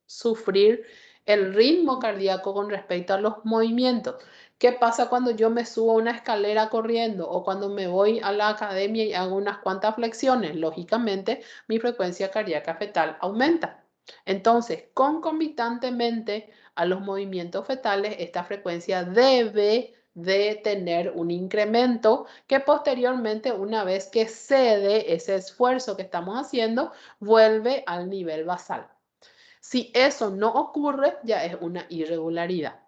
sufrir el ritmo cardíaco con respecto a los movimientos. ¿Qué pasa cuando yo me subo a una escalera corriendo o cuando me voy a la academia y hago unas cuantas flexiones? Lógicamente, mi frecuencia cardíaca fetal aumenta. Entonces, concomitantemente a los movimientos fetales, esta frecuencia debe de tener un incremento que posteriormente, una vez que cede ese esfuerzo que estamos haciendo, vuelve al nivel basal. Si eso no ocurre, ya es una irregularidad.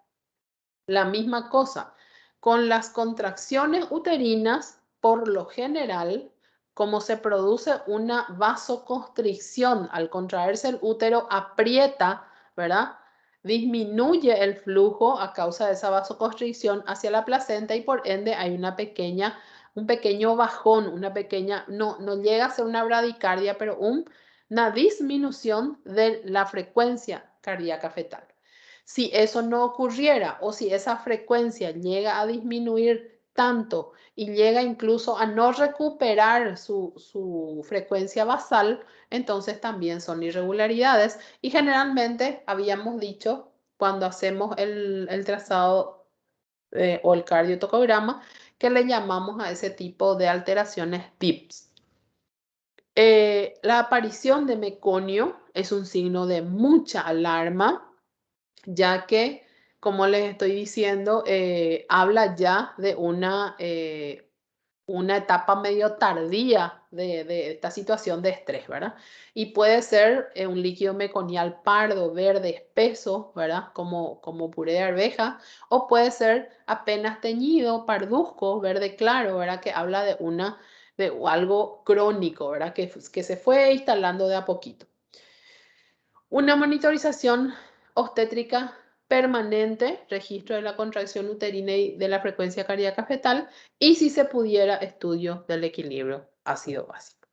La misma cosa con las contracciones uterinas, por lo general, como se produce una vasoconstricción, al contraerse el útero aprieta, ¿verdad? Disminuye el flujo a causa de esa vasoconstricción hacia la placenta y por ende hay un pequeño bajón, no llega a ser una bradicardia, pero una disminución de la frecuencia cardíaca fetal. Si eso no ocurriera o si esa frecuencia llega a disminuir tanto y llega incluso a no recuperar su frecuencia basal, entonces también son irregularidades. Y generalmente habíamos dicho, cuando hacemos el trazado o el cardiotocograma, que le llamamos a ese tipo de alteraciones DIPS. La aparición de meconio es un signo de mucha alarma, ya que, como les estoy diciendo, habla ya de una etapa medio tardía de esta situación de estrés, ¿verdad? Y puede ser un líquido meconial pardo, verde, espeso, ¿verdad? Como puré de arveja, o puede ser apenas teñido, parduzco, verde claro, ¿verdad? Que habla de algo crónico, ¿verdad? Que se fue instalando de a poquito. Una monitorización obstétrica permanente, registro de la contracción uterina y de la frecuencia cardíaca fetal, y si se pudiera, estudio del equilibrio ácido básico.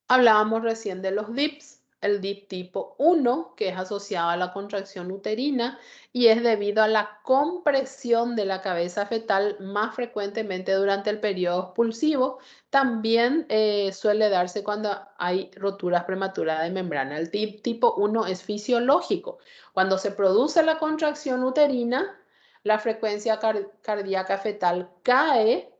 Hablábamos recién de los DIPS, el DIP tipo 1, que es asociado a la contracción uterina y es debido a la compresión de la cabeza fetal más frecuentemente durante el periodo expulsivo. También suele darse cuando hay roturas prematuras de membrana. El DIP tipo 1 es fisiológico. Cuando se produce la contracción uterina, la frecuencia cardíaca fetal cae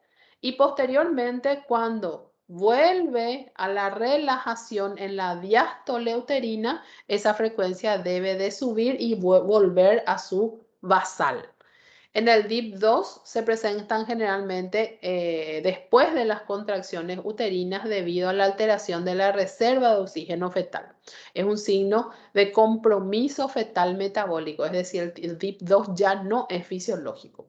y posteriormente cuando vuelve a la relajación en la diástole uterina, esa frecuencia debe de subir y volver a su basal. En el DIP2 se presentan generalmente después de las contracciones uterinas debido a la alteración de la reserva de oxígeno fetal. Es un signo de compromiso fetal metabólico, es decir, el DIP2 ya no es fisiológico.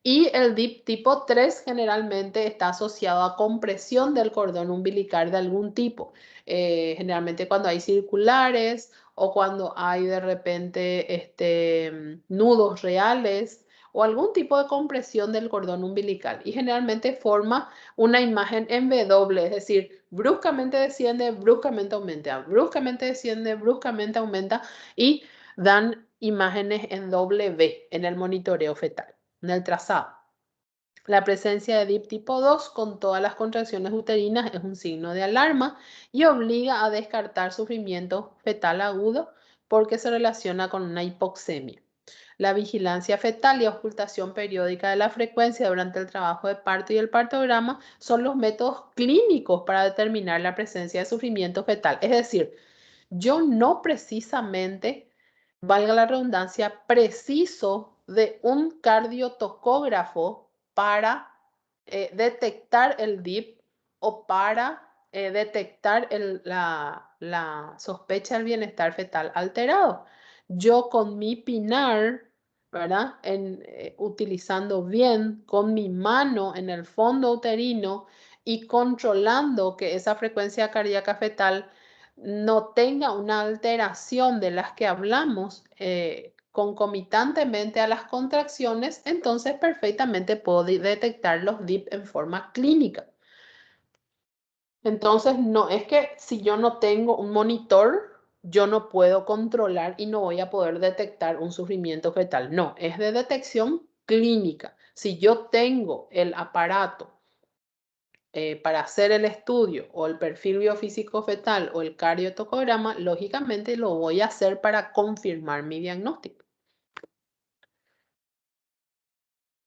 Y el DIP tipo 3 generalmente está asociado a compresión del cordón umbilical de algún tipo. Generalmente cuando hay circulares o cuando hay de repente nudos reales o algún tipo de compresión del cordón umbilical. Y generalmente forma una imagen en W, es decir, bruscamente desciende, bruscamente aumenta, bruscamente desciende, bruscamente aumenta y dan imágenes en W en el monitoreo fetal, en el trazado. La presencia de DIP tipo 2 con todas las contracciones uterinas es un signo de alarma y obliga a descartar sufrimiento fetal agudo porque se relaciona con una hipoxemia. La vigilancia fetal y ocultación periódica de la frecuencia durante el trabajo de parto y el partograma son los métodos clínicos para determinar la presencia de sufrimiento fetal. Es decir, yo no precisamente, valga la redundancia, preciso de un cardiotocógrafo para detectar el DIP o para detectar la sospecha del bienestar fetal alterado. Yo con mi pinar, ¿verdad? Utilizando bien con mi mano en el fondo uterino y controlando que esa frecuencia cardíaca fetal no tenga una alteración de las que hablamos concomitantemente a las contracciones, entonces perfectamente puedo detectar los DIP en forma clínica. Entonces, no es que si yo no tengo un monitor, yo no puedo controlar y no voy a poder detectar un sufrimiento fetal. No, es de detección clínica. Si yo tengo el aparato para hacer el estudio o el perfil biofísico fetal o el cardiotocograma, lógicamente lo voy a hacer para confirmar mi diagnóstico.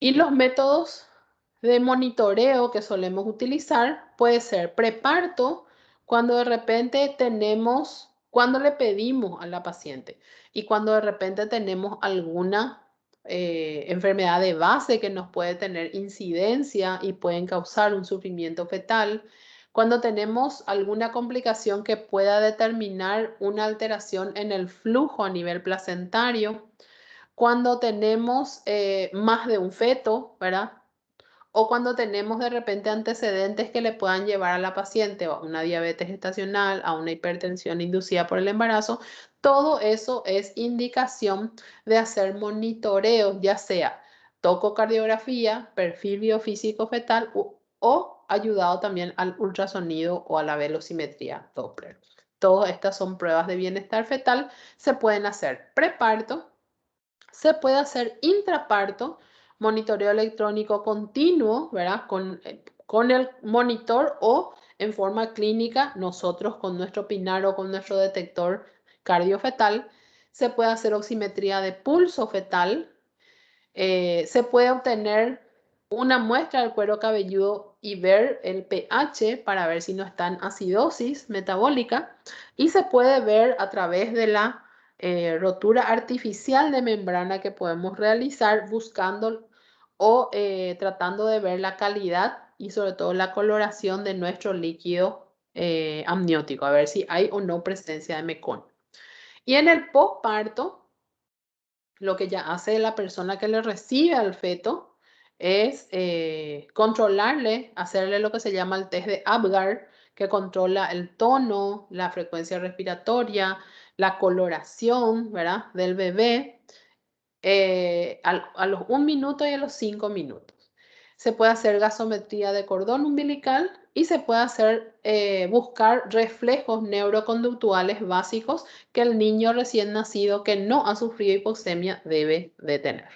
Y los métodos de monitoreo que solemos utilizar puede ser preparto, cuando de repente cuando le pedimos a la paciente y cuando de repente tenemos alguna enfermedad de base que nos puede tener incidencia y pueden causar un sufrimiento fetal, cuando tenemos alguna complicación que pueda determinar una alteración en el flujo a nivel placentario, cuando tenemos más de un feto, ¿verdad? O cuando tenemos de repente antecedentes que le puedan llevar a la paciente a una diabetes gestacional, a una hipertensión inducida por el embarazo, todo eso es indicación de hacer monitoreo, ya sea tococardiografía, perfil biofísico fetal o ayudado también al ultrasonido o a la velocimetría Doppler. Todas estas son pruebas de bienestar fetal. Se pueden hacer preparto, se puede hacer intraparto, monitoreo electrónico continuo, ¿verdad? Con el monitor o en forma clínica, nosotros con nuestro pinar o con nuestro detector cardiofetal. Se puede hacer oximetría de pulso fetal. Se puede obtener una muestra del cuero cabelludo y ver el pH para ver si no está en acidosis metabólica. Y se puede ver a través de la rotura artificial de membrana que podemos realizar buscando o tratando de ver la calidad y sobre todo la coloración de nuestro líquido amniótico, a ver si hay o no presencia de mecón. Y en el postparto, lo que ya hace la persona que le recibe al feto es controlarle, hacerle lo que se llama el test de Apgar, que controla el tono, la frecuencia respiratoria, la coloración, ¿verdad?, del bebé a los 1 minuto y a los 5 minutos. Se puede hacer gasometría de cordón umbilical y se puede hacer, buscar reflejos neuroconductuales básicos que el niño recién nacido que no ha sufrido hipoxemia debe de tener.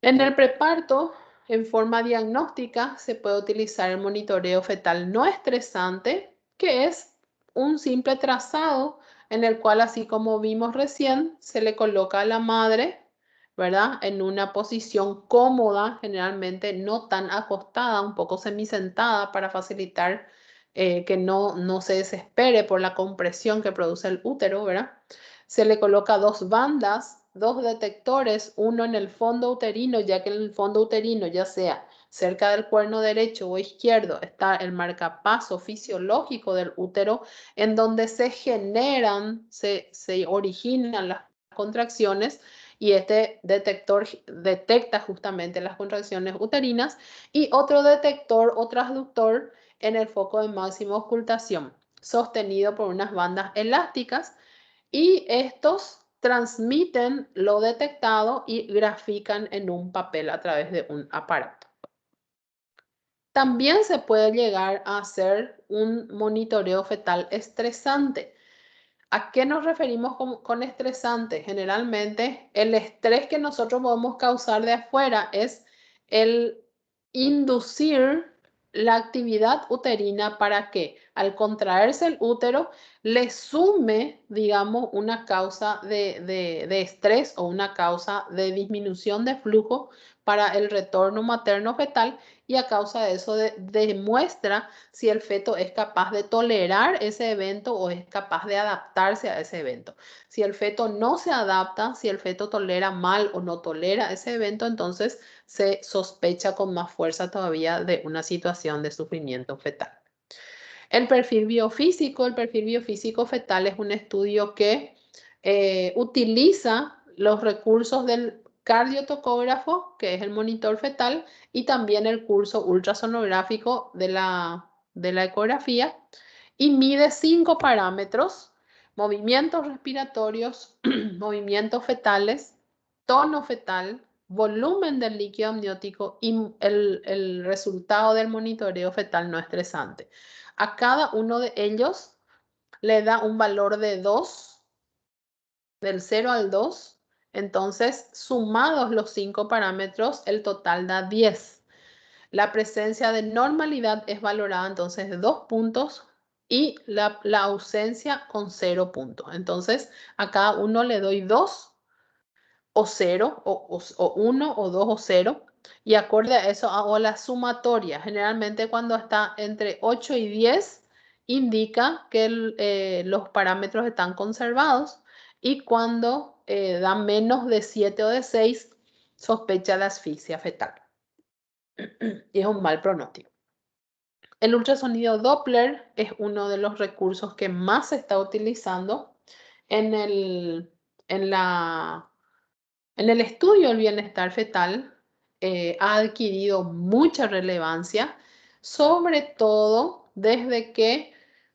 En el preparto, en forma diagnóstica, se puede utilizar el monitoreo fetal no estresante, que es un simple trazado en el cual, así como vimos recién, se le coloca a la madre ¿verdad? En una posición cómoda, generalmente no tan acostada, un poco semisentada para facilitar que no se desespere por la compresión que produce el útero, ¿verdad? Se le coloca dos bandas, dos detectores, uno en el fondo uterino, ya que en el fondo uterino, ya sea cerca del cuerno derecho o izquierdo, está el marcapaso fisiológico del útero, en donde se generan, se originan las contracciones, y este detector detecta justamente las contracciones uterinas, y otro detector o transductor en el foco de máxima ocultación, sostenido por unas bandas elásticas, y estos transmiten lo detectado y grafican en un papel a través de un aparato. También se puede llegar a hacer un monitoreo fetal estresante. ¿A qué nos referimos con estresante? Generalmente el estrés que nosotros podemos causar de afuera es el inducir la actividad uterina para que al contraerse el útero le sume, digamos, una causa de estrés o una causa de disminución de flujo para el retorno materno fetal, y a causa de eso demuestra si el feto es capaz de tolerar ese evento o es capaz de adaptarse a ese evento. Si el feto no se adapta, si el feto tolera mal o no tolera ese evento, entonces se sospecha con más fuerza todavía de una situación de sufrimiento fetal. El perfil biofísico fetal es un estudio que utiliza los recursos del cardiotocógrafo, que es el monitor fetal, y también el curso ultrasonográfico de la ecografía, y mide 5 parámetros: movimientos respiratorios, movimientos fetales, tono fetal, volumen del líquido amniótico y el resultado del monitoreo fetal no estresante. A cada uno de ellos le da un valor de 2, del 0 al 2. Entonces, sumados los 5 parámetros, el total da 10. La presencia de normalidad es valorada entonces de 2 puntos y la ausencia con 0 puntos. Entonces, a cada uno le doy 2 o 0, o 1 o 2 o 0. Y acorde a eso hago la sumatoria. Generalmente cuando está entre 8 y 10 indica que los parámetros están conservados, y cuando da menos de 7 o de 6 sospecha de asfixia fetal. Y es un mal pronóstico. El ultrasonido Doppler es uno de los recursos que más se está utilizando en el estudio del bienestar fetal. Ha adquirido mucha relevancia, sobre todo desde que,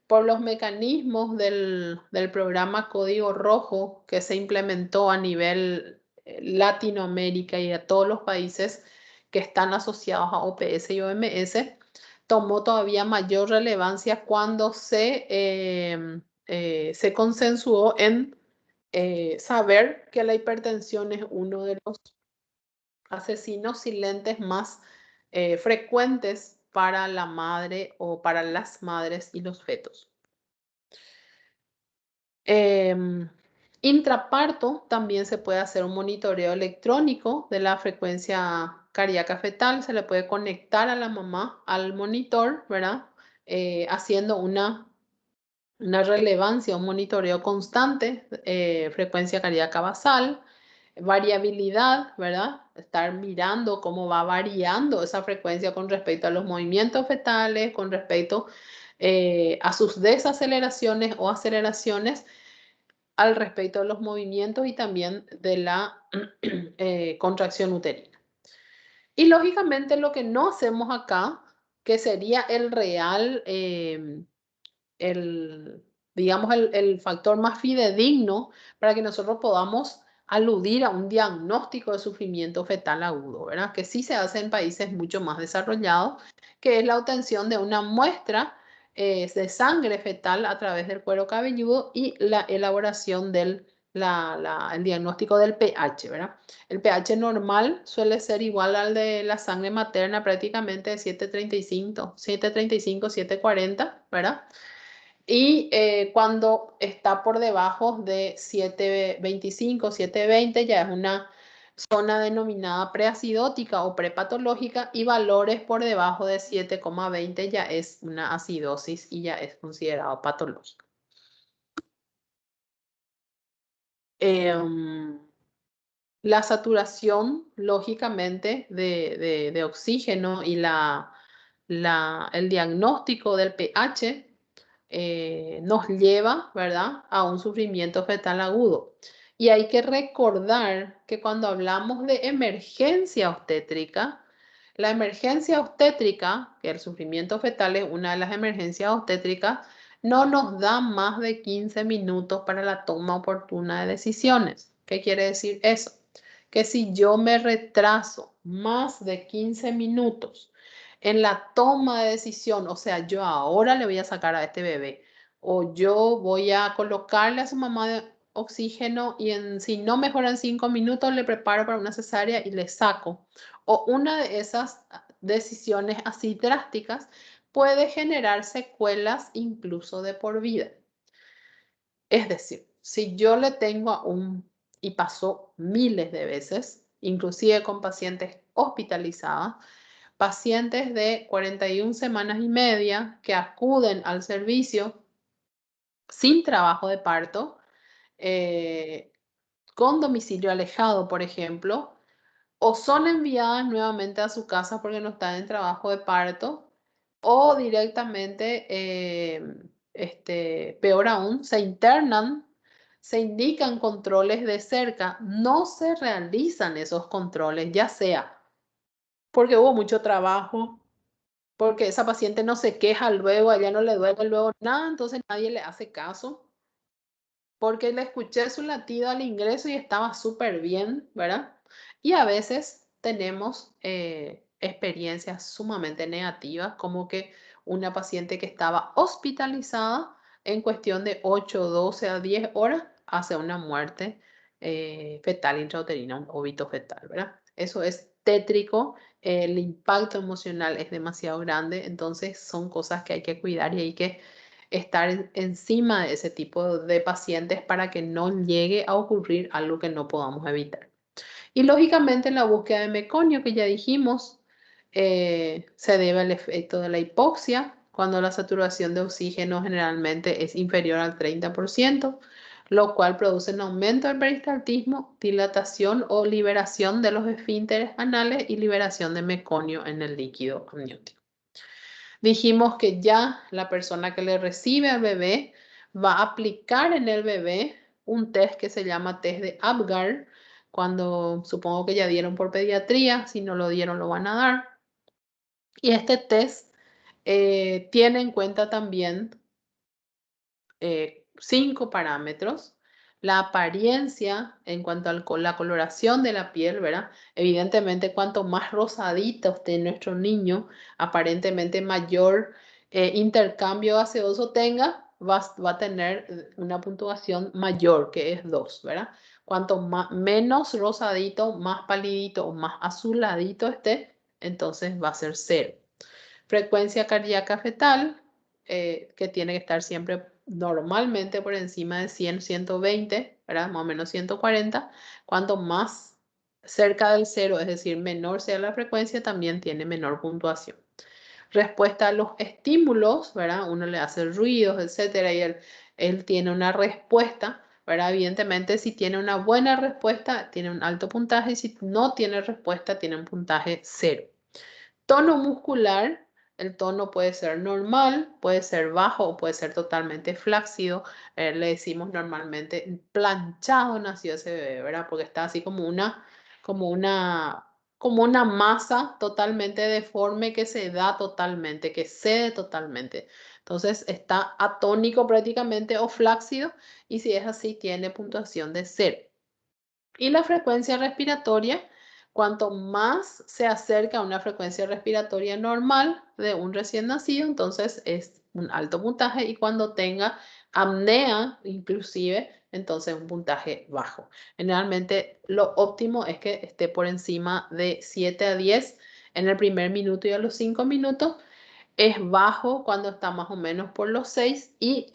por los mecanismos del programa Código Rojo que se implementó a nivel Latinoamérica y a todos los países que están asociados a OPS y OMS, tomó todavía mayor relevancia cuando se consensuó en saber que la hipertensión es uno de los asesinos silentes más frecuentes para la madre o para las madres y los fetos. Intraparto también se puede hacer un monitoreo electrónico de la frecuencia cardíaca fetal. Se le puede conectar a la mamá al monitor, ¿verdad? Haciendo una relevancia, un monitoreo constante, frecuencia cardíaca basal, variabilidad, ¿verdad? Estar mirando cómo va variando esa frecuencia con respecto a los movimientos fetales, con respecto a sus desaceleraciones o aceleraciones, al respecto de los movimientos y también de la contracción uterina. Y lógicamente lo que no hacemos acá, que sería el real, digamos, el factor más fidedigno para que nosotros podamos aludir a un diagnóstico de sufrimiento fetal agudo, ¿verdad? Que sí se hace en países mucho más desarrollados, que es la obtención de una muestra de sangre fetal a través del cuero cabelludo y la elaboración del el diagnóstico del pH, ¿verdad? El pH normal suele ser igual al de la sangre materna, prácticamente de 7,35, 7,40, ¿verdad? Y cuando está por debajo de 7,25, 7,20, ya es una zona denominada preacidótica o prepatológica, y valores por debajo de 7,20 ya es una acidosis y ya es considerado patológico. La saturación, lógicamente, de oxígeno y el diagnóstico del pH nos lleva, ¿verdad?, a un sufrimiento fetal agudo. Y hay que recordar que cuando hablamos de emergencia obstétrica, la emergencia obstétrica, que el sufrimiento fetal es una de las emergencias obstétricas, no nos da más de 15 minutos para la toma oportuna de decisiones. ¿Qué quiere decir eso? Que si yo me retraso más de 15 minutos en la toma de decisión, o sea, yo ahora le voy a sacar a este bebé, o yo voy a colocarle a su mamá de oxígeno y si no mejora en 5 minutos, le preparo para una cesárea y le saco. O una de esas decisiones así drásticas puede generar secuelas incluso de por vida. Es decir, si yo le tengo y pasó miles de veces, inclusive con pacientes hospitalizadas, pacientes de 41 semanas y media que acuden al servicio sin trabajo de parto, con domicilio alejado, por ejemplo, o son enviadas nuevamente a su casa porque no están en trabajo de parto, o directamente, peor aún, se internan, se indican controles de cerca, no se realizan esos controles, ya sea porque hubo mucho trabajo, porque esa paciente no se queja luego, a ella no le duele luego nada, entonces nadie le hace caso, porque le escuché su latido al ingreso y estaba súper bien, ¿verdad? Y a veces tenemos experiencias sumamente negativas, como que una paciente que estaba hospitalizada en cuestión de 8, 12 a 10 horas hace una muerte fetal intrauterina, un óbito fetal, ¿verdad? Eso es tétrico, el impacto emocional es demasiado grande, entonces son cosas que hay que cuidar y hay que estar encima de ese tipo de pacientes para que no llegue a ocurrir algo que no podamos evitar. Y lógicamente la búsqueda de meconio, que ya dijimos, se debe al efecto de la hipoxia, cuando la saturación de oxígeno generalmente es inferior al 30%, lo cual produce un aumento del peristaltismo, dilatación o liberación de los esfínteres anales y liberación de meconio en el líquido amniótico. Dijimos que ya la persona que le recibe al bebé va a aplicar en el bebé un test que se llama test de Apgar, cuando supongo que ya dieron por pediatría, si no lo dieron lo van a dar. Y este test tiene en cuenta también 5 parámetros. La apariencia en cuanto a la coloración de la piel, ¿verdad? Evidentemente, cuanto más rosadita esté nuestro niño, aparentemente mayor intercambio gaseoso tenga, va a tener una puntuación mayor, que es 2, ¿verdad? Cuanto menos rosadito, más palidito o más azuladito esté, entonces va a ser 0. Frecuencia cardíaca fetal, que tiene que estar siempre normalmente por encima de 100, 120, ¿verdad? Más o menos 140. Cuanto más cerca del 0, es decir, menor sea la frecuencia, también tiene menor puntuación. Respuesta a los estímulos, ¿verdad? Uno le hace ruidos, etcétera, y él tiene una respuesta, ¿verdad? Evidentemente, si tiene una buena respuesta, tiene un alto puntaje, y si no tiene respuesta, tiene un puntaje 0. Tono muscular, el tono puede ser normal, puede ser bajo o puede ser totalmente flácido. Le decimos normalmente planchado nació ese bebé, ¿verdad? Porque está así como una masa totalmente deforme que se da totalmente, que cede totalmente. Entonces está atónico prácticamente o flácido, y si es así tiene puntuación de 0. Y la frecuencia respiratoria, cuanto más se acerca a una frecuencia respiratoria normal de un recién nacido, entonces es un alto puntaje, y cuando tenga apnea inclusive, entonces un puntaje bajo. Generalmente lo óptimo es que esté por encima de 7 a 10 en el primer minuto, y a los 5 minutos es bajo cuando está más o menos por los 6, y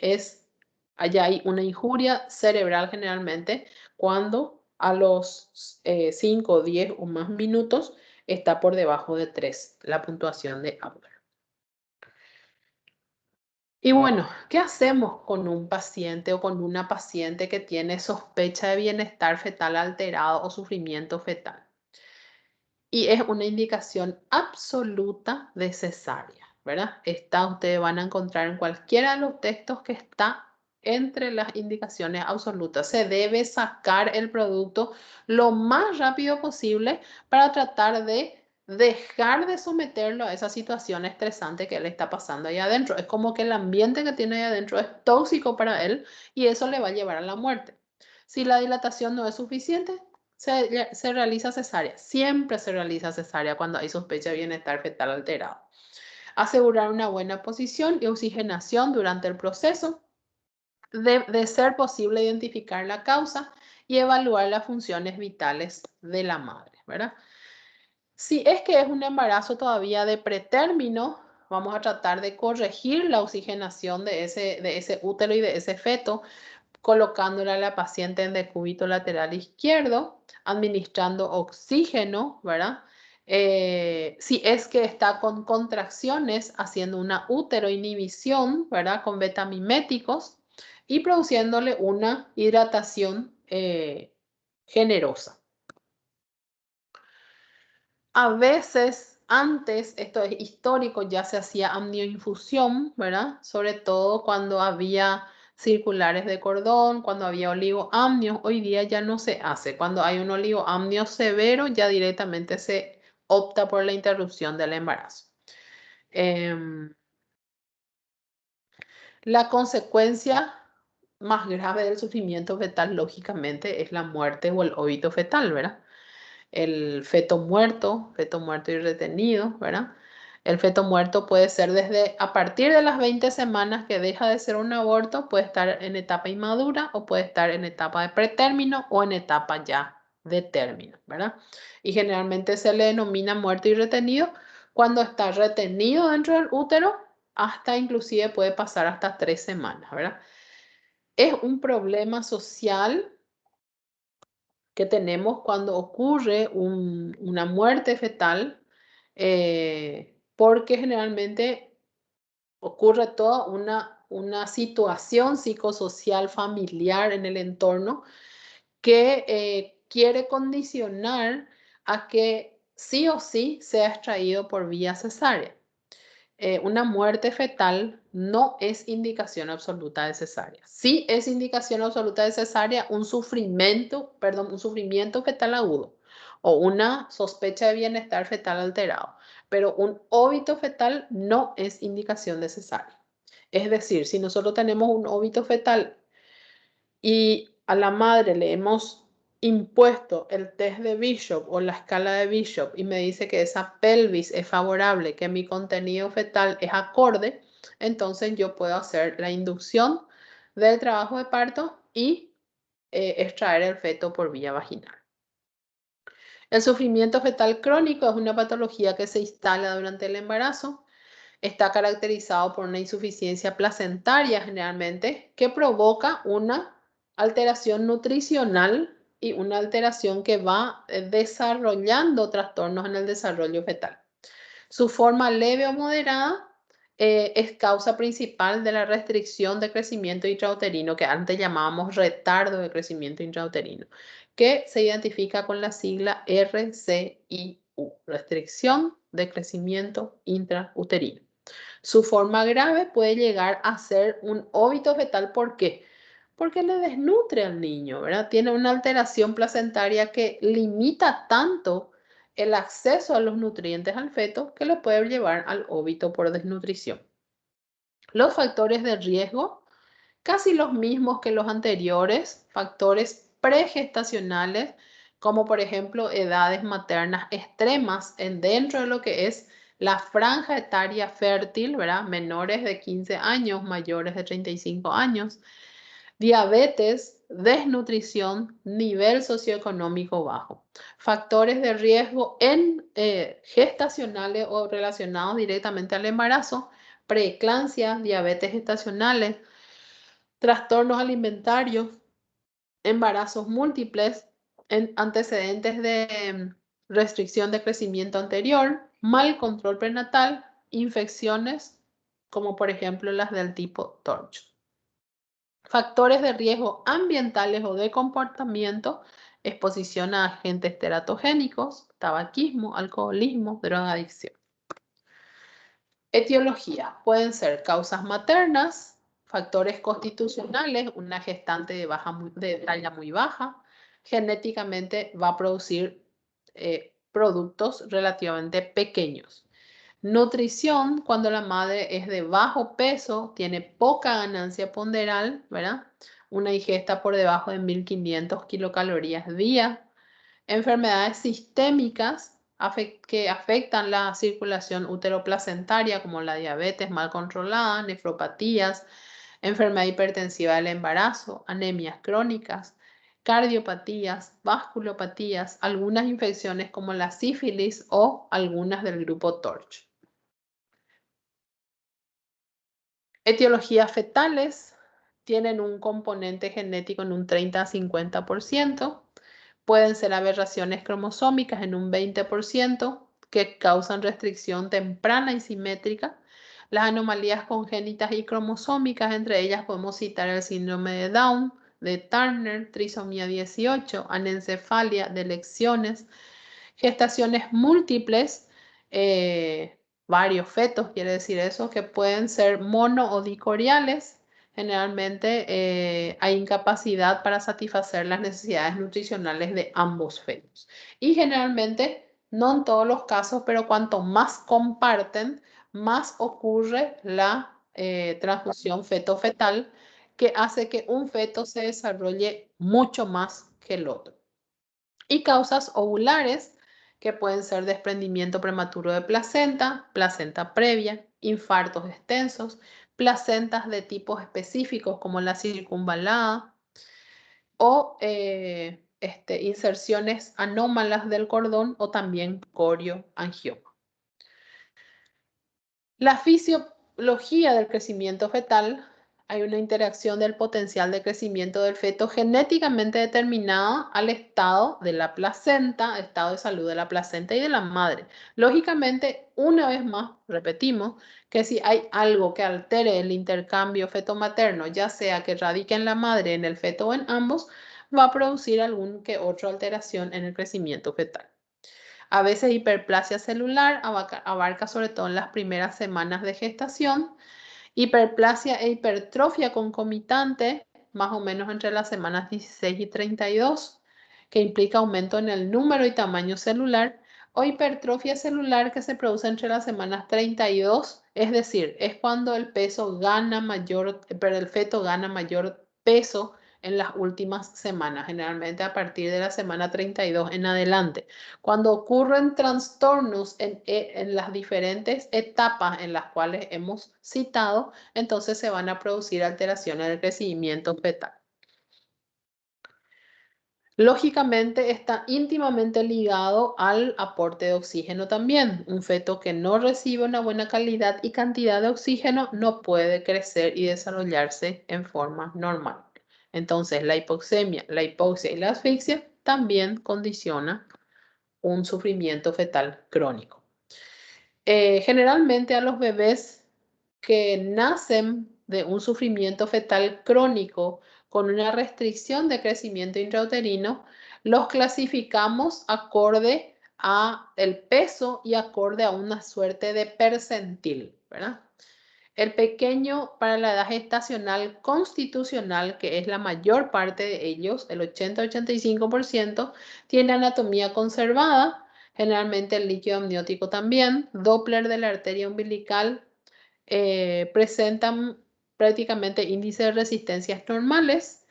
allá hay una injuria cerebral generalmente cuando a los 5, 10 o más minutos está por debajo de 3, la puntuación de Apgar. Y bueno, ¿qué hacemos con un paciente o con una paciente que tiene sospecha de bienestar fetal alterado o sufrimiento fetal? Y es una indicación absoluta de cesárea, ¿verdad? Esta ustedes van a encontrar en cualquiera de los textos que está entre las indicaciones absolutas. Se debe sacar el producto lo más rápido posible para tratar de dejar de someterlo a esa situación estresante que él está pasando ahí adentro. Es como que el ambiente que tiene ahí adentro es tóxico para él y eso le va a llevar a la muerte. Si la dilatación no es suficiente, se realiza cesárea. Siempre se realiza cesárea cuando hay sospecha de bienestar fetal alterado. Asegurar una buena posición y oxigenación durante el proceso. De ser posible identificar la causa y evaluar las funciones vitales de la madre, ¿verdad? Si es que es un embarazo todavía de pretérmino, vamos a tratar de corregir la oxigenación de ese útero y de ese feto, colocándole a la paciente en decúbito lateral izquierdo, administrando oxígeno, ¿verdad? Si es que está con contracciones, haciendo una uteroinhibición, ¿verdad? Con betamiméticos y produciéndole una hidratación generosa. A veces, antes, esto es histórico, ya se hacía amnioinfusión, ¿verdad? Sobre todo cuando había circulares de cordón, cuando había oligoamnios. Hoy día ya no se hace. Cuando hay un oligoamnio severo, ya directamente se opta por la interrupción del embarazo. La consecuencia más grave del sufrimiento fetal, lógicamente, es la muerte o el óbito fetal, ¿verdad? El feto muerto y retenido, ¿verdad? El feto muerto puede ser desde a partir de las 20 semanas que deja de ser un aborto, puede estar en etapa inmadura o puede estar en etapa de pretérmino o en etapa ya de término, ¿verdad? Y generalmente se le denomina muerto y retenido cuando está retenido dentro del útero, hasta inclusive puede pasar hasta 3 semanas, ¿verdad? Es un problema social que tenemos cuando ocurre una muerte fetal, porque generalmente ocurre toda una situación psicosocial familiar en el entorno que quiere condicionar a que sí o sí sea extraído por vía cesárea. Una muerte fetal no es indicación absoluta de cesárea. Sí es indicación absoluta de cesárea un sufrimiento fetal agudo o una sospecha de bienestar fetal alterado, pero un óbito fetal no es indicación de cesárea. Es decir, si nosotros tenemos un óbito fetal y a la madre le hemos impuesto el test de Bishop o la escala de Bishop y me dice que esa pelvis es favorable, que mi contenido fetal es acorde, entonces yo puedo hacer la inducción del trabajo de parto y extraer el feto por vía vaginal. El sufrimiento fetal crónico es una patología que se instala durante el embarazo. Está caracterizado por una insuficiencia placentaria generalmente que provoca una alteración nutricional y una alteración que va desarrollando trastornos en el desarrollo fetal. Su forma leve o moderada es causa principal de la restricción de crecimiento intrauterino, que antes llamábamos retardo de crecimiento intrauterino, que se identifica con la sigla RCIU, restricción de crecimiento intrauterino. Su forma grave puede llegar a ser un óbito fetal. ¿Por qué? Porque le desnutre al niño, ¿verdad? Tiene una alteración placentaria que limita tanto el acceso a los nutrientes al feto que lo puede llevar al óbito por desnutrición. Los factores de riesgo, casi los mismos que los anteriores, factores pregestacionales, como por ejemplo edades maternas extremas dentro de lo que es la franja etaria fértil, ¿verdad? Menores de 15 años, mayores de 35 años, diabetes, desnutrición, nivel socioeconómico bajo. Factores de riesgo gestacionales o relacionados directamente al embarazo, preeclampsia, diabetes gestacionales, trastornos alimentarios, embarazos múltiples, antecedentes de restricción de crecimiento anterior, mal control prenatal, infecciones como por ejemplo las del tipo TORCH. Factores de riesgo ambientales o de comportamiento, exposición a agentes teratogénicos, tabaquismo, alcoholismo, drogadicción. Etiología. Pueden ser causas maternas, factores constitucionales, una gestante de talla muy baja, genéticamente va a producir productos relativamente pequeños. Nutrición, cuando la madre es de bajo peso, tiene poca ganancia ponderal, ¿verdad? Una ingesta por debajo de 1500 kilocalorías día. Enfermedades sistémicas que afectan la circulación uteroplacentaria, como la diabetes mal controlada, nefropatías, enfermedad hipertensiva del embarazo, anemias crónicas, cardiopatías, vasculopatías, algunas infecciones como la sífilis o algunas del grupo TORCH. Etiologías fetales tienen un componente genético en un 30 a 50%. Pueden ser aberraciones cromosómicas en un 20% que causan restricción temprana y simétrica. Las anomalías congénitas y cromosómicas, entre ellas podemos citar el síndrome de Down, de Turner, trisomía 18, anencefalia de lecciones, gestaciones múltiples, varios fetos, quiere decir eso, que pueden ser mono o dicoriales. Generalmente hay incapacidad para satisfacer las necesidades nutricionales de ambos fetos. Y generalmente, no en todos los casos, pero cuanto más comparten, más ocurre la transfusión feto-fetal, que hace que un feto se desarrolle mucho más que el otro. Y causas ovulares, que pueden ser desprendimiento prematuro de placenta, placenta previa, infartos extensos, placentas de tipos específicos como la circunvalada o inserciones anómalas del cordón o también corioangioma. La fisiología del crecimiento fetal. Hay una interacción del potencial de crecimiento del feto genéticamente determinada al estado de la placenta, estado de salud de la placenta y de la madre. Lógicamente, una vez más, repetimos, que si hay algo que altere el intercambio feto-materno, ya sea que radique en la madre, en el feto o en ambos, va a producir algún que otra alteración en el crecimiento fetal. A veces hiperplasia celular abarca sobre todo en las primeras semanas de gestación. Hiperplasia e hipertrofia concomitante, más o menos entre las semanas 16 y 32, que implica aumento en el número y tamaño celular, o hipertrofia celular que se produce entre las semanas 32, es decir, es cuando el feto gana mayor peso en las últimas semanas, generalmente a partir de la semana 32 en adelante. Cuando ocurren trastornos en las diferentes etapas en las cuales hemos citado, entonces se van a producir alteraciones del crecimiento fetal. Lógicamente está íntimamente ligado al aporte de oxígeno también. Un feto que no recibe una buena calidad y cantidad de oxígeno no puede crecer y desarrollarse en forma normal. Entonces la hipoxemia, la hipoxia y la asfixia también condicionan un sufrimiento fetal crónico. Generalmente a los bebés que nacen de un sufrimiento fetal crónico con una restricción de crecimiento intrauterino, los clasificamos acorde a el peso y acorde a una suerte de percentil, ¿verdad? El pequeño para la edad gestacional constitucional, que es la mayor parte de ellos, el 80-85%, tiene anatomía conservada, generalmente el líquido amniótico también, Doppler de la arteria umbilical, presentan prácticamente índices de resistencias normales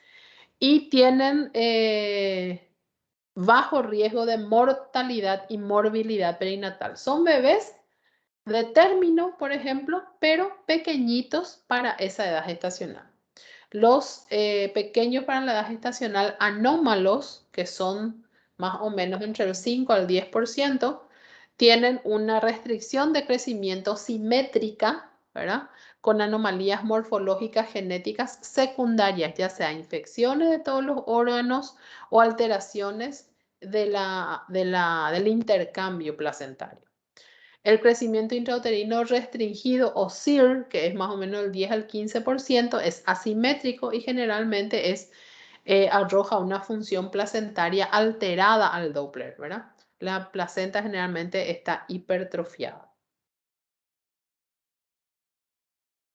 y tienen bajo riesgo de mortalidad y morbilidad perinatal. Son bebés de término, por ejemplo, pero pequeñitos para esa edad gestacional. Los pequeños para la edad gestacional anómalos, que son más o menos entre el 5 al 10%, tienen una restricción de crecimiento simétrica, ¿verdad? Con anomalías morfológicas genéticas secundarias, ya sea infecciones de todos los órganos o alteraciones del intercambio placentario. El crecimiento intrauterino restringido o SIR, que es más o menos el 10 al 15%, es asimétrico y generalmente arroja una función placentaria alterada al Doppler, ¿verdad? La placenta generalmente está hipertrofiada.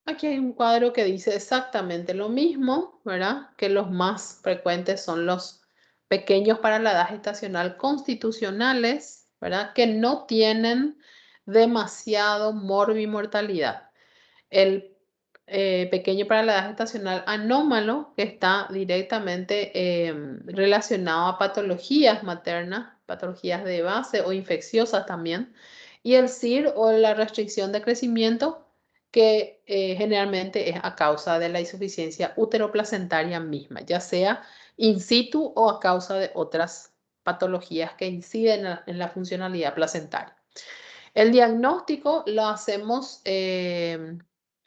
Aquí hay un cuadro que dice exactamente lo mismo, ¿verdad? Que los más frecuentes son los pequeños para la edad gestacional constitucionales, ¿verdad? Que no tienen demasiado morbimortalidad. El pequeño para la edad gestacional anómalo, que está directamente relacionado a patologías maternas, patologías de base o infecciosas también, y el SIR o la restricción de crecimiento, que generalmente es a causa de la insuficiencia uteroplacentaria misma, ya sea in situ o a causa de otras patologías que inciden en la funcionalidad placentaria. El diagnóstico lo hacemos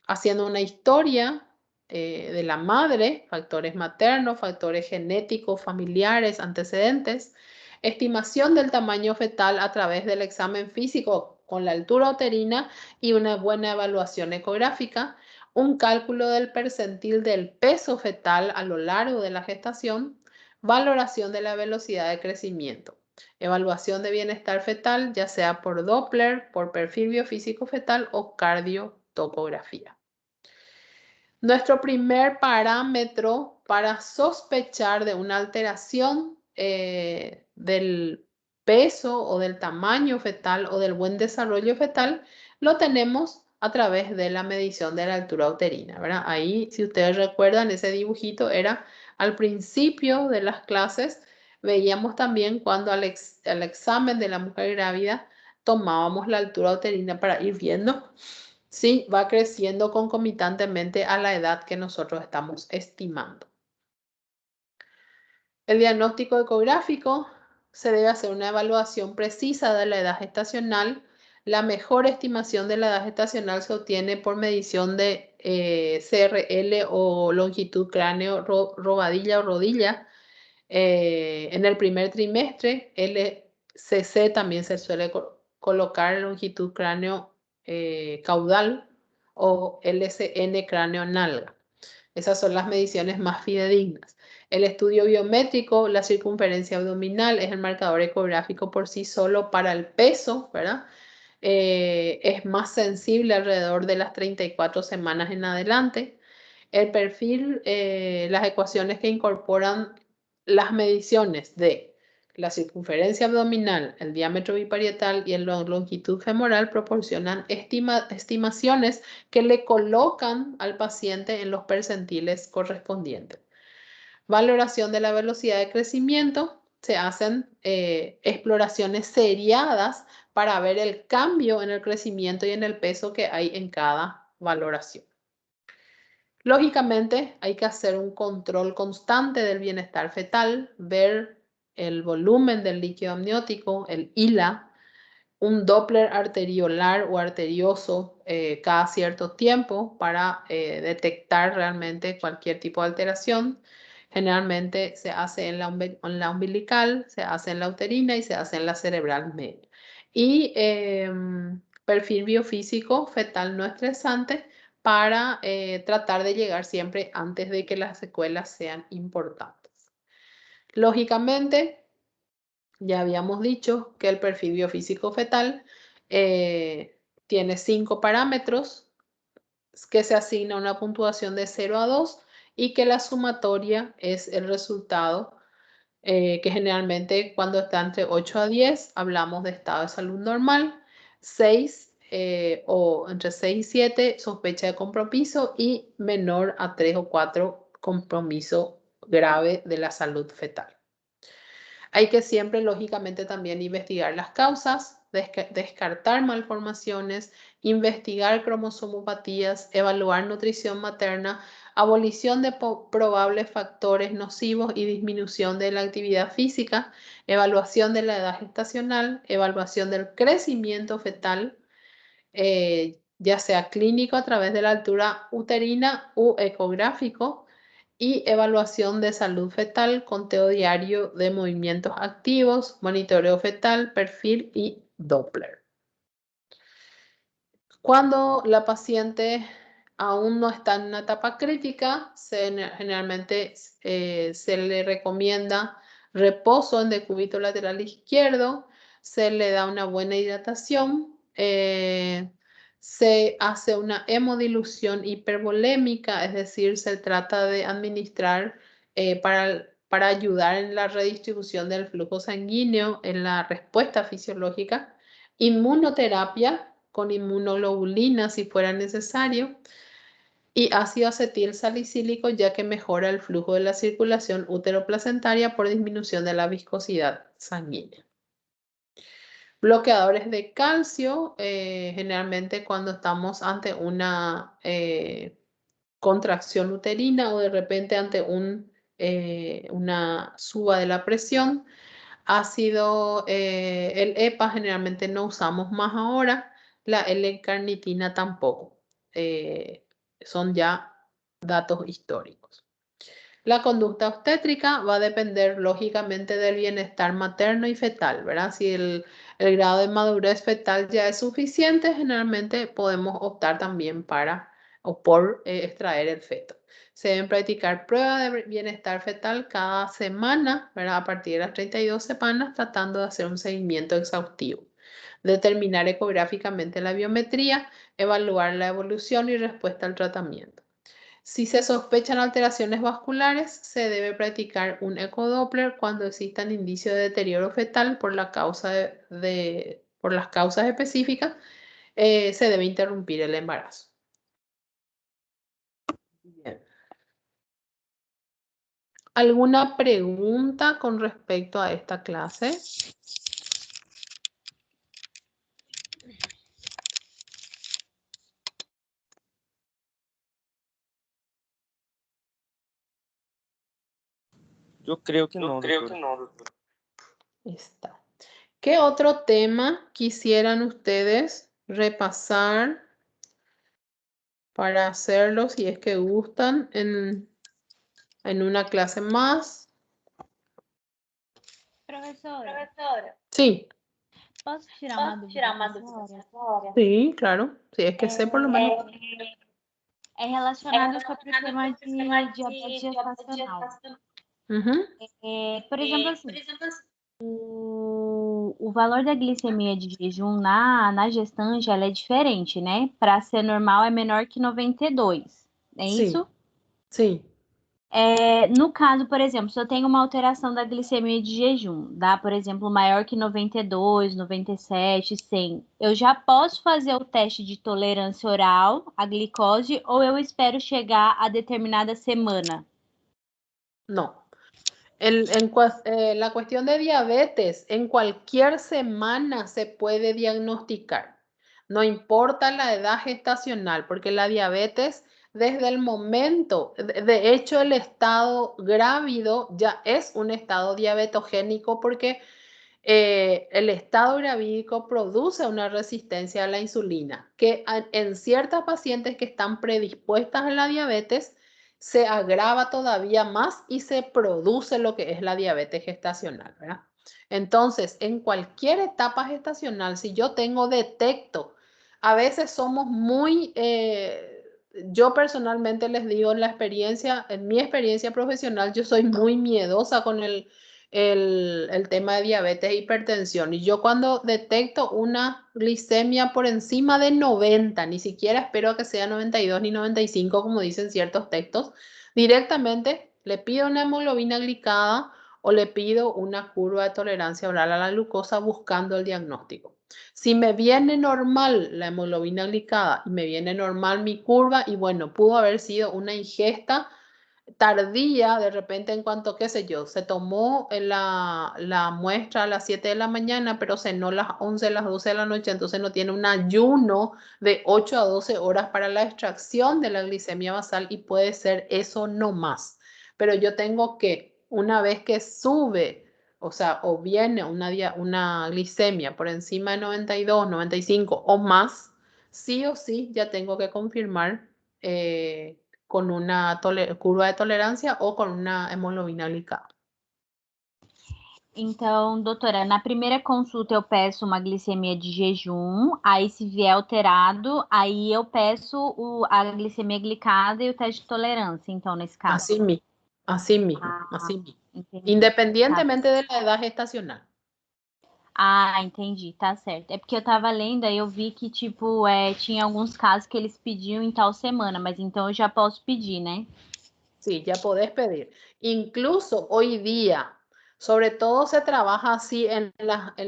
haciendo una historia de la madre, factores maternos, factores genéticos, familiares, antecedentes, estimación del tamaño fetal a través del examen físico con la altura uterina y una buena evaluación ecográfica, un cálculo del percentil del peso fetal a lo largo de la gestación, valoración de la velocidad de crecimiento. Evaluación de bienestar fetal, ya sea por Doppler, por perfil biofísico fetal o cardiotocografía. Nuestro primer parámetro para sospechar de una alteración del peso o del tamaño fetal o del buen desarrollo fetal lo tenemos a través de la medición de la altura uterina, ¿verdad? Ahí, si ustedes recuerdan, ese dibujito era al principio de las clases. Veíamos también cuando al examen de la mujer grávida tomábamos la altura uterina para ir viendo si va creciendo concomitantemente a la edad que nosotros estamos estimando. El diagnóstico ecográfico se debe hacer una evaluación precisa de la edad gestacional. La mejor estimación de la edad gestacional se obtiene por medición de CRL o longitud cráneo robadilla o rodilla. En el primer trimestre, LCC también se suele colocar longitud cráneo caudal o LCN cráneo nalga. Esas son las mediciones más fidedignas. El estudio biométrico, la circunferencia abdominal, es el marcador ecográfico por sí solo para el peso, ¿verdad? Es más sensible alrededor de las 34 semanas en adelante. El perfil, las ecuaciones que incorporan las mediciones de la circunferencia abdominal, el diámetro biparietal y la longitud femoral proporcionan estimaciones que le colocan al paciente en los percentiles correspondientes. Valoración de la velocidad de crecimiento. Se hacen exploraciones seriadas para ver el cambio en el crecimiento y en el peso que hay en cada valoración. Lógicamente, hay que hacer un control constante del bienestar fetal, ver el volumen del líquido amniótico, el ILA, un Doppler arteriolar o arterioso cada cierto tiempo para detectar realmente cualquier tipo de alteración. Generalmente se hace en la umbilical, se hace en la uterina y se hace en la cerebral media. Y perfil biofísico fetal no estresante para tratar de llegar siempre antes de que las secuelas sean importantes. Lógicamente, ya habíamos dicho que el perfil biofísico fetal tiene 5 parámetros que se asigna una puntuación de 0 a 2 y que la sumatoria es el resultado que generalmente cuando está entre 8 a 10 hablamos de estado de salud normal, 6 o entre 6 y 7 sospecha de compromiso y menor a 3 o 4 compromiso grave de la salud fetal. Hay que siempre, lógicamente, también investigar las causas, descartar malformaciones, investigar cromosomopatías, evaluar nutrición materna, abolición de probables factores nocivos y disminución de la actividad física, evaluación de la edad gestacional, evaluación del crecimiento fetal, ya sea clínico a través de la altura uterina u ecográfico, y evaluación de salud fetal, conteo diario de movimientos activos, monitoreo fetal, perfil y Doppler. Cuando la paciente aún no está en una etapa crítica, generalmente se le recomienda reposo en decúbito lateral izquierdo, se le da una buena hidratación, se hace una hemodilución hipervolémica, es decir, se trata de administrar para ayudar en la redistribución del flujo sanguíneo, en la respuesta fisiológica, inmunoterapia con inmunoglobulina si fuera necesario, y ácido acetil salicílico ya que mejora el flujo de la circulación útero-placentaria por disminución de la viscosidad sanguínea. Bloqueadores de calcio, generalmente cuando estamos ante una contracción uterina o de repente ante una suba de la presión. Ácido, el EPA generalmente no usamos más ahora, la L-carnitina tampoco. Son ya datos históricos. La conducta obstétrica va a depender lógicamente del bienestar materno y fetal, ¿verdad? Si el grado de madurez fetal ya es suficiente, generalmente podemos optar también por extraer el feto. Se deben practicar pruebas de bienestar fetal cada semana, ¿verdad? A partir de las 32 semanas, tratando de hacer un seguimiento exhaustivo. Determinar ecográficamente la biometría, evaluar la evolución y respuesta al tratamiento. Si se sospechan alteraciones vasculares, se debe practicar un ecodoppler cuando existan indicios de deterioro fetal por las causas específicas, se debe interrumpir el embarazo. Bien. ¿Alguna pregunta con respecto a esta clase? Yo creo que no, doctor. Está. ¿Qué otro tema quisieran ustedes repasar para hacerlo si es que gustan en una clase más? Professora. Sí. Posso tirar uma dúvida, professora? Sí, claro. Si es que sé por lo menos. É relacionado sobre o tema de diabetes gestacional. Por exemplo, assim, o valor da glicemia de jejum na gestante ela é diferente, né? Para ser normal é menor que 92, é Sim. isso? Sim. No caso, por exemplo, se eu tenho uma alteração da glicemia de jejum, dá, por exemplo, maior que 92, 97, 100, eu já posso fazer o teste de tolerância oral à glicose ou eu espero chegar a determinada semana? No. La cuestión de diabetes, en cualquier semana se puede diagnosticar. No importa la edad gestacional, porque la diabetes, desde el momento, de hecho, el estado grávido ya es un estado diabetogénico porque el estado gravídico produce una resistencia a la insulina, que en ciertas pacientes que están predispuestas a la diabetes, se agrava todavía más y se produce lo que es la diabetes gestacional, ¿verdad? Entonces, en cualquier etapa gestacional, si yo detecto, a veces somos muy, yo personalmente les digo en mi experiencia profesional, yo soy muy miedosa con el tema de diabetes e hipertensión. Y yo cuando detecto una glicemia por encima de 90, ni siquiera espero a que sea 92 ni 95, como dicen ciertos textos, directamente le pido una hemoglobina glicada o le pido una curva de tolerancia oral a la glucosa buscando el diagnóstico. Si me viene normal la hemoglobina glicada y me viene normal mi curva, y bueno, pudo haber sido una ingesta tardía, de repente en cuanto, qué sé yo, se tomó la muestra a las 7 de la mañana, pero cenó a las 11, las 12 de la noche, entonces no tiene un ayuno de 8 a 12 horas para la extracción de la glicemia basal y puede ser eso no más. Pero yo tengo que, una vez que sube, o sea, o viene una glicemia por encima de 92, 95 o más, sí o sí ya tengo que confirmar con una curva de tolerancia ou com uma hemoglobina glicada. Então, doutora, na primeira consulta eu peço uma glicemia de jejum, aí se vier alterado, aí eu peço a glicemia glicada e o teste de tolerância, então, nesse caso. Assim mesmo, assim mesmo, assim mesmo. Entendi. Independientemente da idade gestacional. Ah, entendi, tá certo. É porque eu tava lendo, aí eu vi que, tipo, tinha alguns casos que eles pediam em tal semana, mas então eu já posso pedir, né? Sí, ya podés pedir. Incluso hoy día, sobre todo se trabaja así en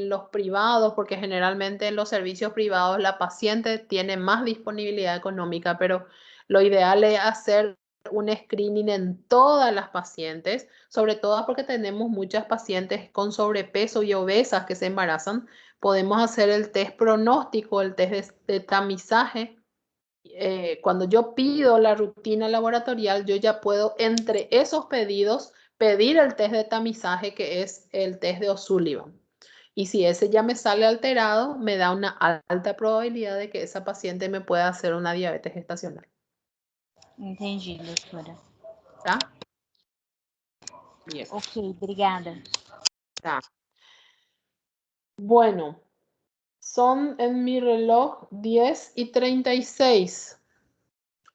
los privados, porque generalmente en los servicios privados la paciente tiene más disponibilidad económica, pero lo ideal es hacer un screening en todas las pacientes, sobre todo porque tenemos muchas pacientes con sobrepeso y obesas que se embarazan. Podemos hacer el test pronóstico, el test de tamizaje. Cuando yo pido la rutina laboratorial, yo ya puedo entre esos pedidos pedir el test de tamizaje, que es el test de O'Sullivan. Y si ese ya me sale alterado, me da una alta probabilidad de que esa paciente me pueda hacer una diabetes gestacional. Entendi, doutora. ¿Tá? Bien. Ok, obrigada. Tá. Bueno, son en mi reloj 10:36.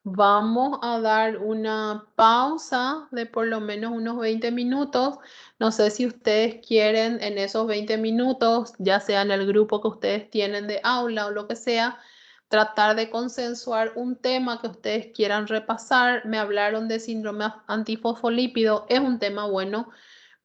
Vamos a dar una pausa de por lo menos unos 20 minutos. No sé si ustedes quieren en esos 20 minutos, ya sea en el grupo que ustedes tienen de aula o lo que sea, tratar de consensuar un tema que ustedes quieran repasar. Me hablaron de síndrome antifosfolípido, es un tema bueno,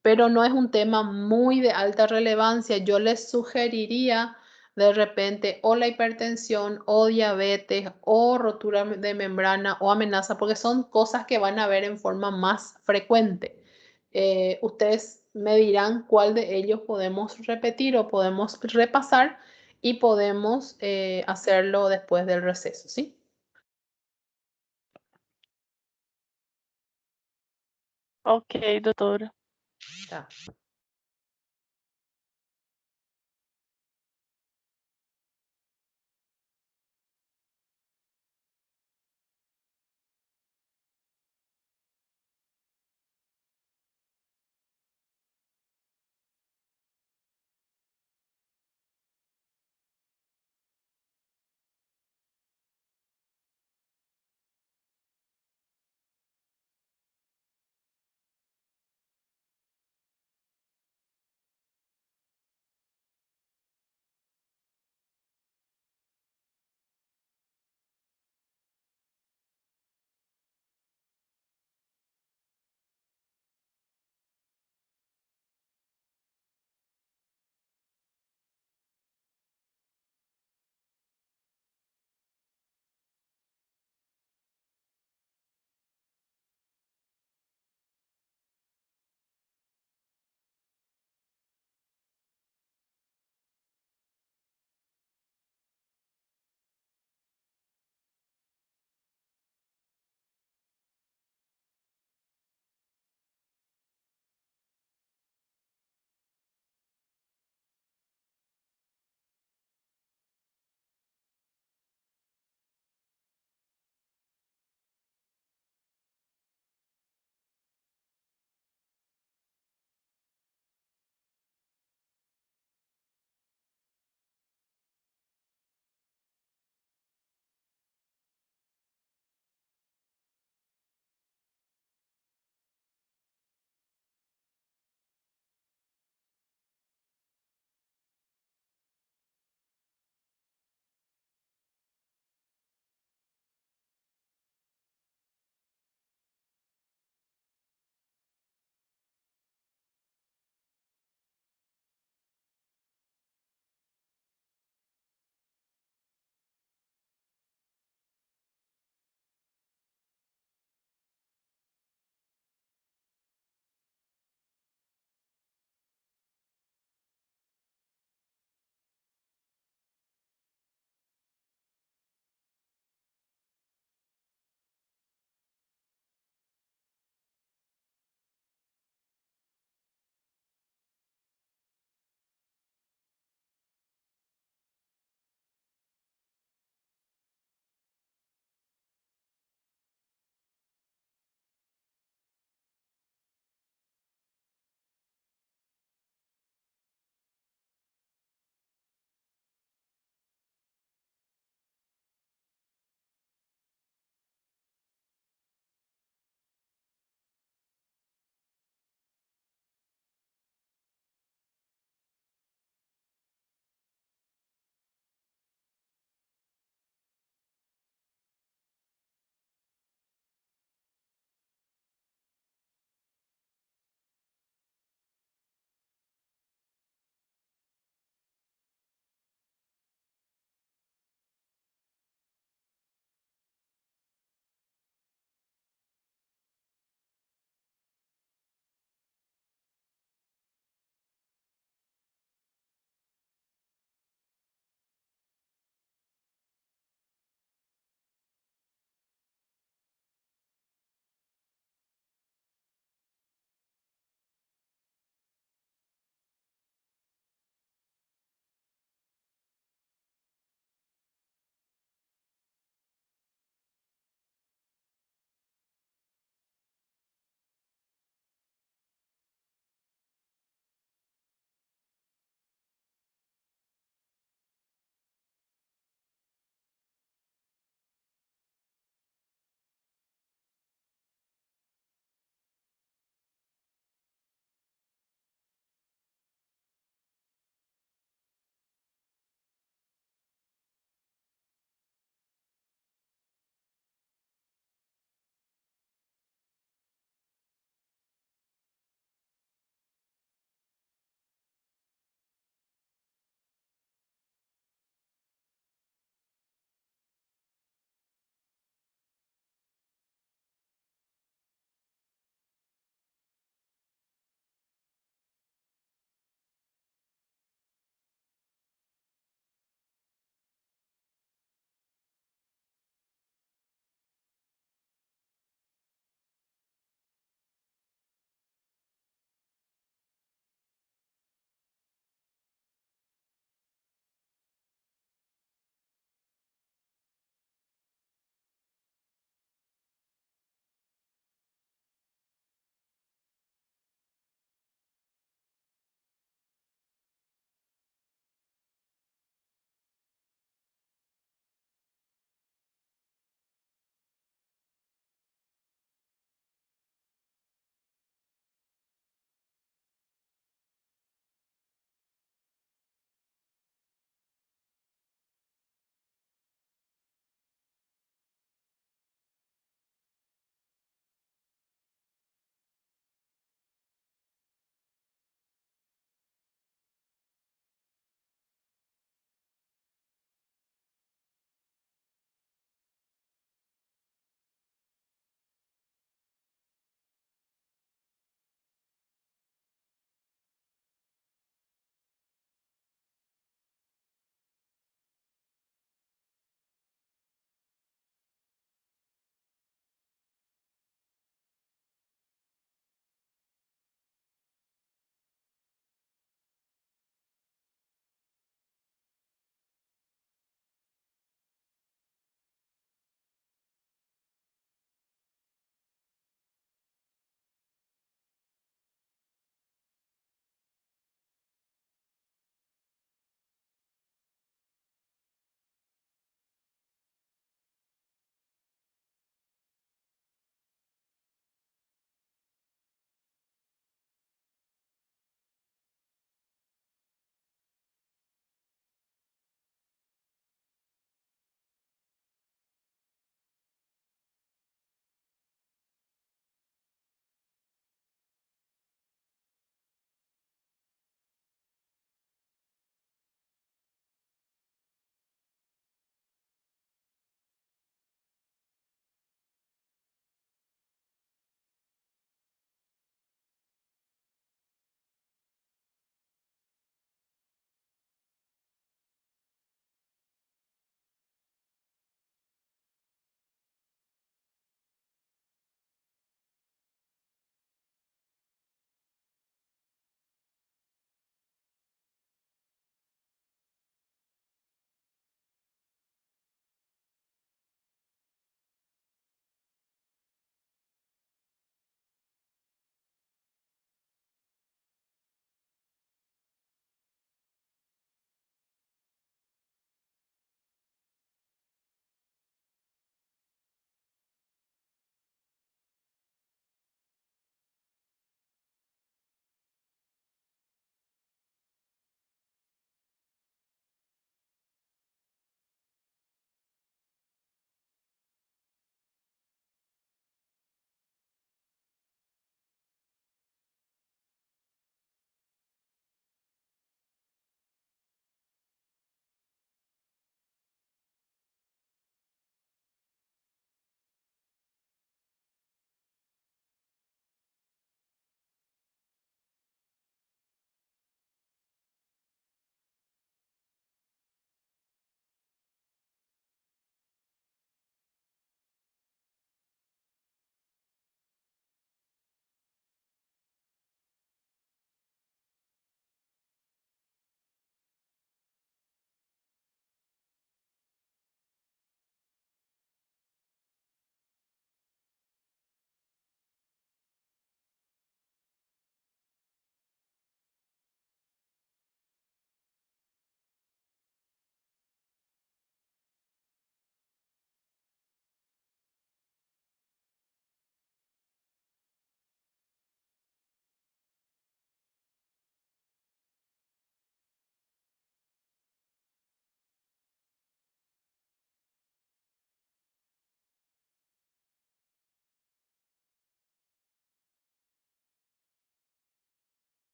pero no es un tema muy de alta relevancia. Yo les sugeriría de repente o la hipertensión o diabetes o rotura de membrana o amenaza, porque son cosas que van a ver en forma más frecuente. Ustedes me dirán cuál de ellos podemos repetir o podemos repasar y podemos hacerlo después del receso, ¿sí? Ok, doutora. Tá.